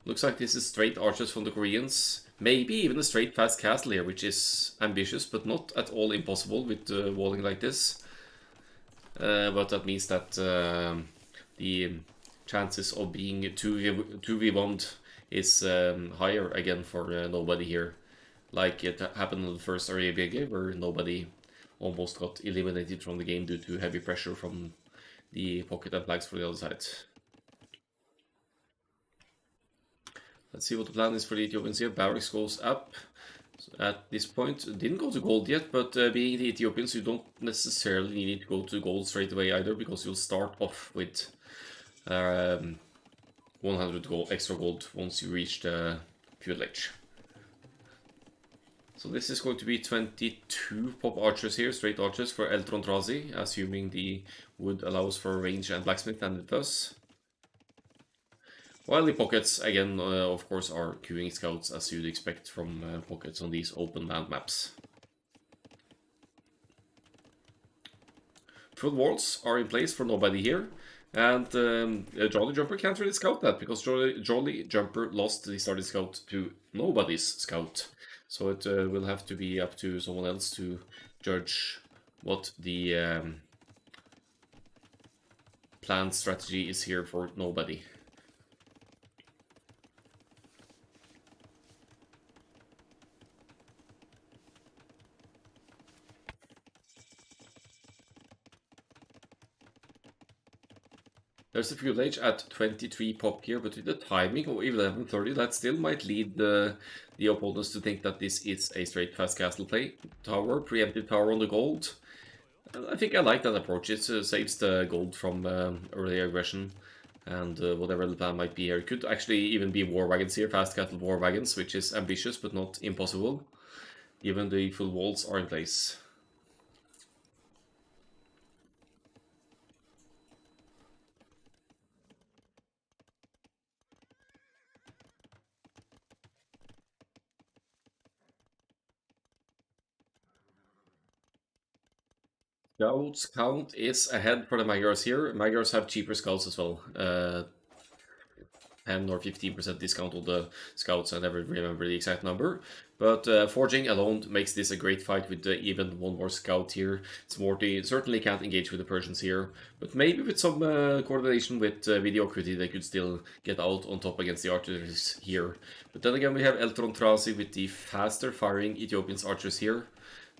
Looks like this is straight archers from the Koreans. Maybe even a straight fast castle here, which is ambitious, but not at all impossible with walling like this. But that means that the chances of being 2v1 is higher again for nobody here. Like it happened in the first Arabia game, where nobody almost got eliminated from the game due to heavy pressure from the pocket and flags for the other side. Let's see what the plan is for the Ethiopians here. Barracks goes up at this point. Didn't go to gold yet, but being the Ethiopians, you don't necessarily need to go to gold straight away either, because you'll start off with 100 gold, extra gold once you reach the tutelage. So this is going to be 22 pop archers here, straight archers for Eltron Trazi, assuming the wood allows for range and blacksmith, and it does. While the pockets, again, of course, are queuing scouts as you'd expect from pockets on these open land maps. Full walls are in place for nobody here, and Jolly Jumper can't really scout that, because Jolly Jumper lost the starting scout to nobody's scout. So it will have to be up to someone else to judge what the planned strategy is here for nobody. There's a fuel age at 23 pop here, but with the timing of 11:30, that still might lead the opponents to think that this is a straight fast castle play. Tower, preemptive tower on the gold. I think I like that approach. It saves the gold from early aggression and whatever the plan might be here. It could actually even be war wagons here, fast castle war wagons, which is ambitious but not impossible, given the full walls are in place. Scouts count is ahead for the Magyars here. Magyars have cheaper scouts as well. 10 or 15% discount on the scouts. I never remember the exact number. But forging alone makes this a great fight with even one more scout here. Smorty certainly can't engage with the Persians here, but maybe with some coordination with mediocrity they could still get out on top against the archers here. But then again we have Eltron Trasi with the faster firing Ethiopians archers here.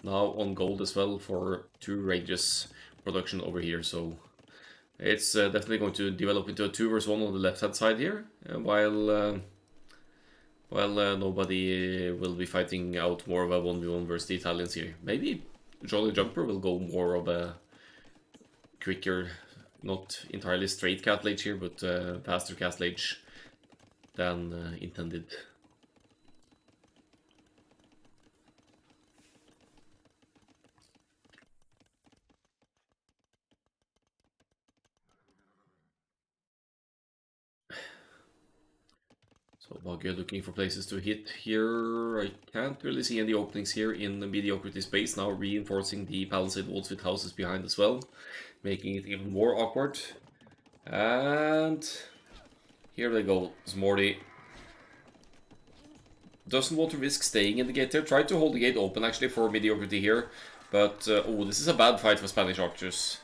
Now on gold as well for 2 ranges production over here, so it's definitely going to develop into a 2 versus 1 on the left hand side here, while nobody will be fighting out more of a 1v1 versus the Italians here. Maybe Jolly Jumper will go more of a quicker, not entirely straight castle age here, but faster castle age than intended. So Bagge looking for places to hit here. I can't really see any openings here in the mediocrity space. Now reinforcing the palisade walls with houses behind as well, making it even more awkward. And here they go. Smorty doesn't want to risk staying in the gate here. Tried to hold the gate open actually for mediocrity here, but oh, this is a bad fight for Spanish archers.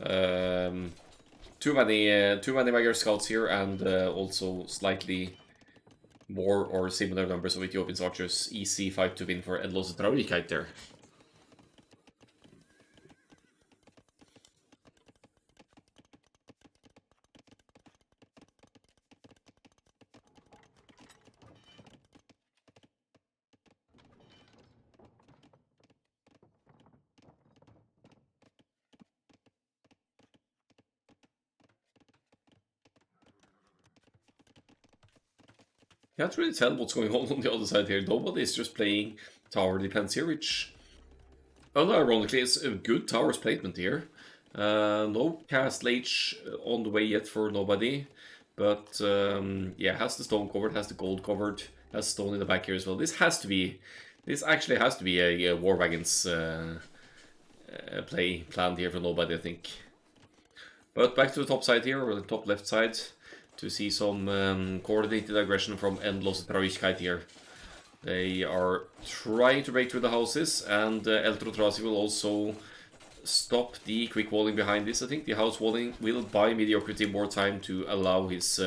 Too many Magyar scouts here, and also slightly more or similar numbers of Ethiopian archers. Easy fight to win for Endlose Traurigkeit there. Can't really tell what's going on the other side here. Nobody is just playing tower defense here, which unironically is a good towers placement here. No cast Lage on the way yet for nobody. But yeah, has the stone covered, has the gold covered, has stone in the back here as well. This actually has to be a War Wagons play planned here for nobody, I think. But back to the top side here, or the top left side, to see some coordinated aggression from Endlose Traurigkeit here. They are trying to break through the houses, and Eltrotrasi will also stop the quick walling behind this. I think the house walling will buy Mediocrity more time to allow his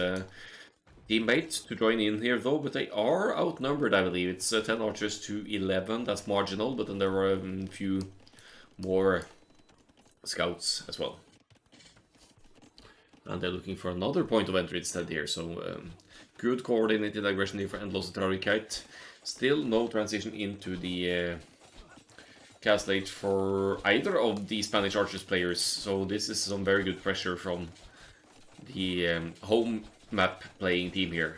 teammate to join in here though, but they are outnumbered, I believe. It's 10 archers to 11, that's marginal, but then there are a few more scouts as well. And they're looking for another point of entry instead here, so good coordinated aggression here for Endlose Traurigkeit. Still no transition into the cast late for either of the Spanish Archers players, so this is some very good pressure from the home map playing team here.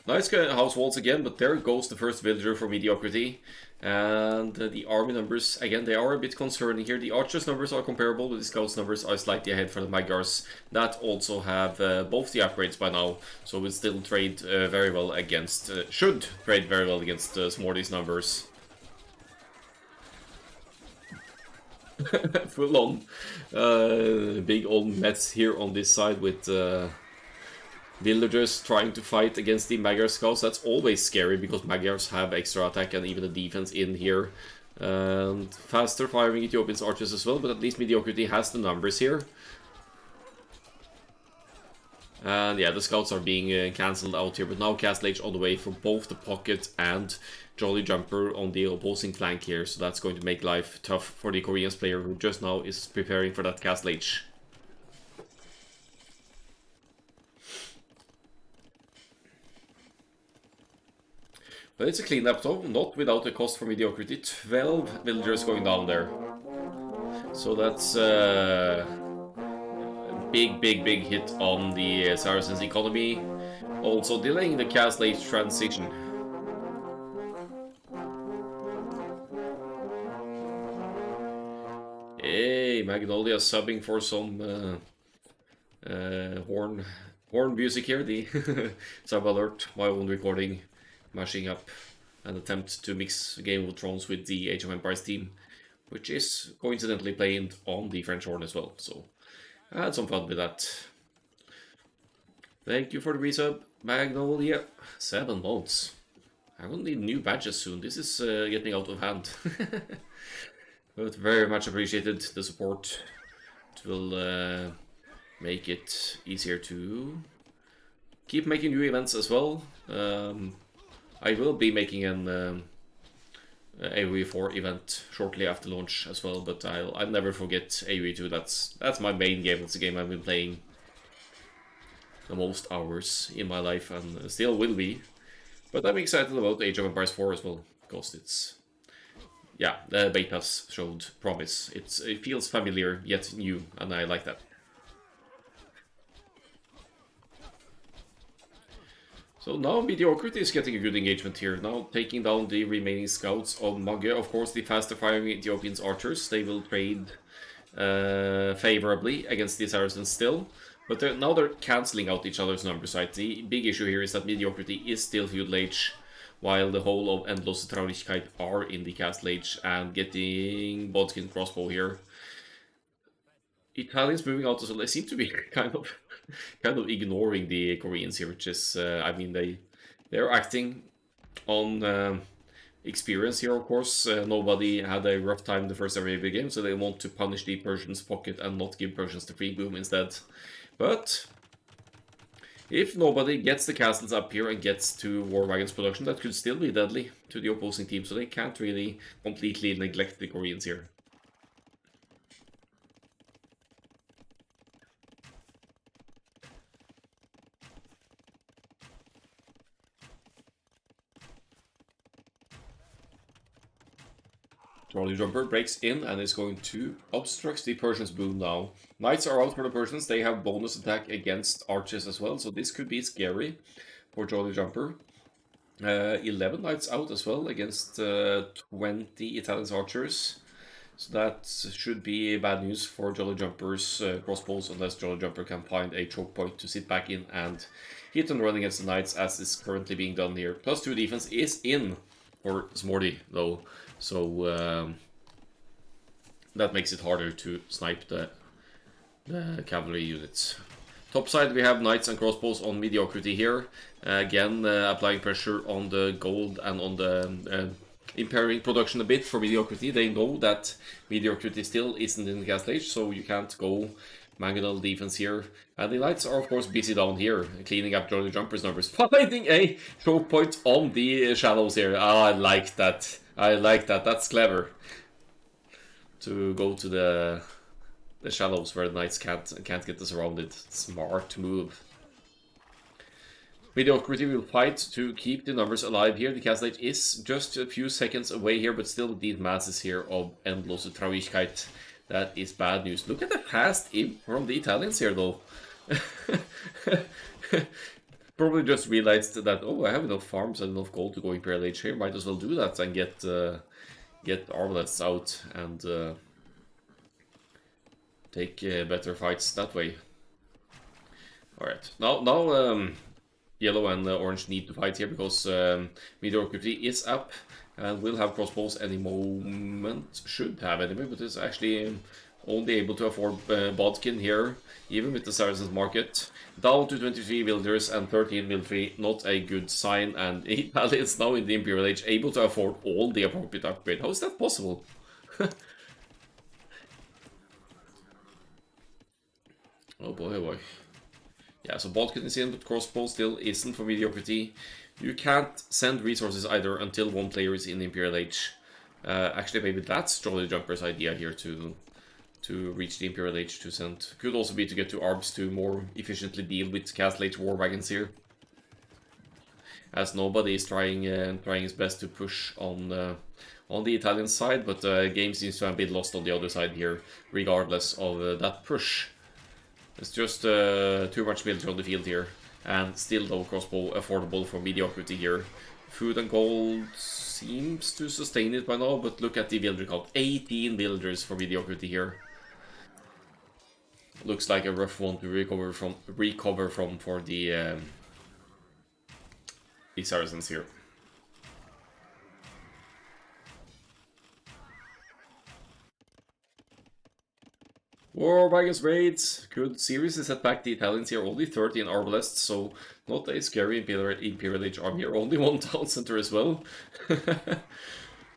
Nice house walls again, but there goes the first villager for Mediocrity. And the army numbers, again, they are a bit concerning here. The archers numbers are comparable, but the scouts numbers are slightly ahead for the Magyars that also have both the upgrades by now. So will still trade very well against, should trade very well against Smorty's numbers. Full on big old mess here on this side with villagers trying to fight against the Magyar scouts. That's always scary because Magyars have extra attack and even the defense in here. And faster firing Ethiopians archers as well, but at least Mediocrity has the numbers here. And yeah, the scouts are being cancelled out here, but now Cast Lage on the way for both the Pocket and Jolly Jumper on the opposing flank here, so that's going to make life tough for the Koreans player who just now is preparing for that Cast Lage. But it's a cleanup though, not without a cost for Mediocrity. 12 villagers going down there. So that's a big hit on the Saracens' economy. Also delaying the Cast Lage transition. Hey, Magnolia subbing for some horn music here. The sub alert, my own recording, mashing up an attempt to mix Game of Thrones with the Age of Empires theme, which is coincidentally played on the French horn as well. So I had some fun with that. Thank you for the resub, Magnolia. 7 months. I will need new badges soon. This is getting out of hand. But very much appreciated the support. It will make it easier to keep making new events as well. I will be making an AoE 4 event shortly after launch as well, but I'll never forget AoE 2. That's my main game. It's the game I've been playing the most hours in my life and still will be. But I'm excited about Age of Empires 4 as well, because it's... yeah, the betas showed promise. It feels familiar yet new, and I like that. So now Mediocrity is getting a good engagement here. Now taking down the remaining scouts of Magge. Of course, the faster firing Ethiopians archers, they will trade favorably against the Saracens still. But now they're cancelling out each other's numbers, right? The big issue here is that Mediocrity is still feudal age, while the whole of Endlose Traurigkeit are in the cast lage and getting Bodkin crossbow here. Italians moving out as well. They seem to be kind of ignoring the Koreans here, which is, I mean, they're acting on experience here, of course. Nobody had a rough time the first Arabia game, so they want to punish the Persians' pocket and not give Persians the free boom instead. But if nobody gets the castles up here and gets to War Wagons production, that could still be deadly to the opposing team, so they can't really completely neglect the Koreans here. Jolly Jumper breaks in and is going to obstruct the Persians' boom now. Knights are out for the Persians. They have bonus attack against archers as well, so this could be scary. for Jolly Jumper. 11 knights out as well against 20 Italian archers. So that should be bad news for Jolly Jumper's crossbows, unless Jolly Jumper can find a choke point to sit back in and hit and run against the knights, as is currently being done here. +2 defense is in for Smorty, though, so that makes it harder to snipe the cavalry units. Top side, we have knights and crossbows on mediocrity here. Again, applying pressure on the gold and on the impairing production a bit for mediocrity. They know that mediocrity still isn't in the cast stage, so you can't go mangonel defense here. And the knights are of course busy down here, cleaning up Jolly Jumper's numbers, finding a choke point on the shallows here. Ah, I like that. I like that. That's clever. To go to the shallows where the knights can't get surrounded. Smart move. Mediocrity will fight to keep the numbers alive here. The cast stage is just a few seconds away here, but still these masses here of Endlose Traurigkeit. That is bad news. Look at the fast imp from the Italians here, though. Probably just realized that, oh, I have enough farms and enough gold to go Imperial Age here. Might as well do that and get arbalets out and take better fights that way. Alright, now yellow and orange need to fight here because mediocrity is up and will have crossbows any moment. Should have anyway, but is actually only able to afford Bodkin here, even with the Saracens market. Down to 23 villagers and 13 military, not a good sign. And Italians now in the Imperial Age able to afford all the appropriate upgrade. How is that possible? Oh boy, oh boy. Yeah, so Bodkin is in, but crossbow still isn't for mediocrity. You can't send resources either until one player is in the Imperial Age. Actually, maybe that's Jolly Jumper's idea here to reach the Imperial Age to send. Could also be to get to Arbs to more efficiently deal with Castle Age war wagons here. As nobody is trying his best to push on the Italian side, but game seems to have been lost on the other side here, regardless of that push. It's just too much military on the field here. And still though crossbow affordable for mediocrity here. Food and gold seems to sustain it by now, but look at the villager count. 18 villagers for mediocrity here. Looks like a rough one to recover from for the Saracens here. War Wagons raids could seriously set back the Italians here. Only 13 arbalests, so not a scary Imperial Age army here. Only one town center as well.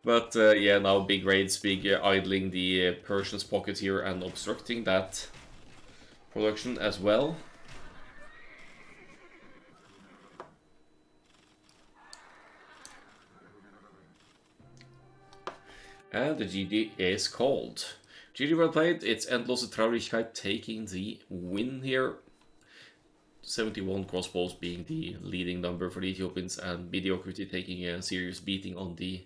But yeah, now big raids, big idling the Persians' pocket here and obstructing that production as well. And the GG is called. GG well played. It's Endlose Traurigkeit taking the win here. 71 crossbows being the leading number for the Ethiopians, and mediocrity taking a serious beating on the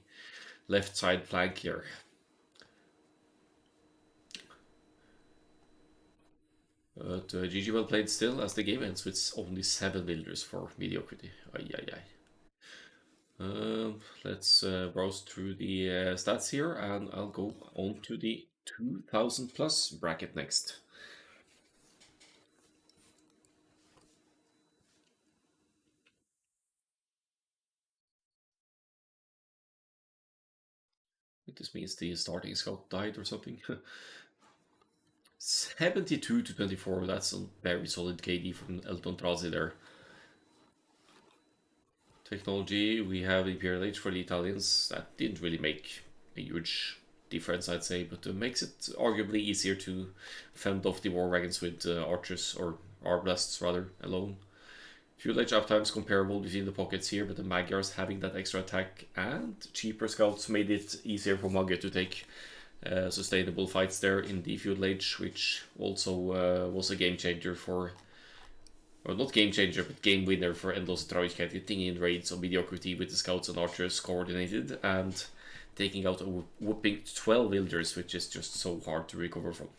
left side flank here. But GG well played still, as the game ends with only 7 villagers for mediocrity. Ay, ay, ay. Let's browse through the stats here, and I'll go on to the 2000 plus bracket next. This means the starting scout died or something. 72 to 24, that's a very solid KD from Elton Trazi there. Technology, we have Imperial Age for the Italians. That didn't really make a huge difference, I'd say, but makes it arguably easier to fend off the war wagons with archers, or arbalests rather, alone. Fuel Age uptimes comparable between the pockets here, but the Magyars having that extra attack and cheaper scouts made it easier for Magge to take sustainable fights there in the Fuel Age, which also was a game changer for, or not game changer, but game winner for Endlose Traurigkeit, getting in raids of mediocrity with the scouts and archers coordinated and taking out a whooping 12 villagers, which is just so hard to recover from.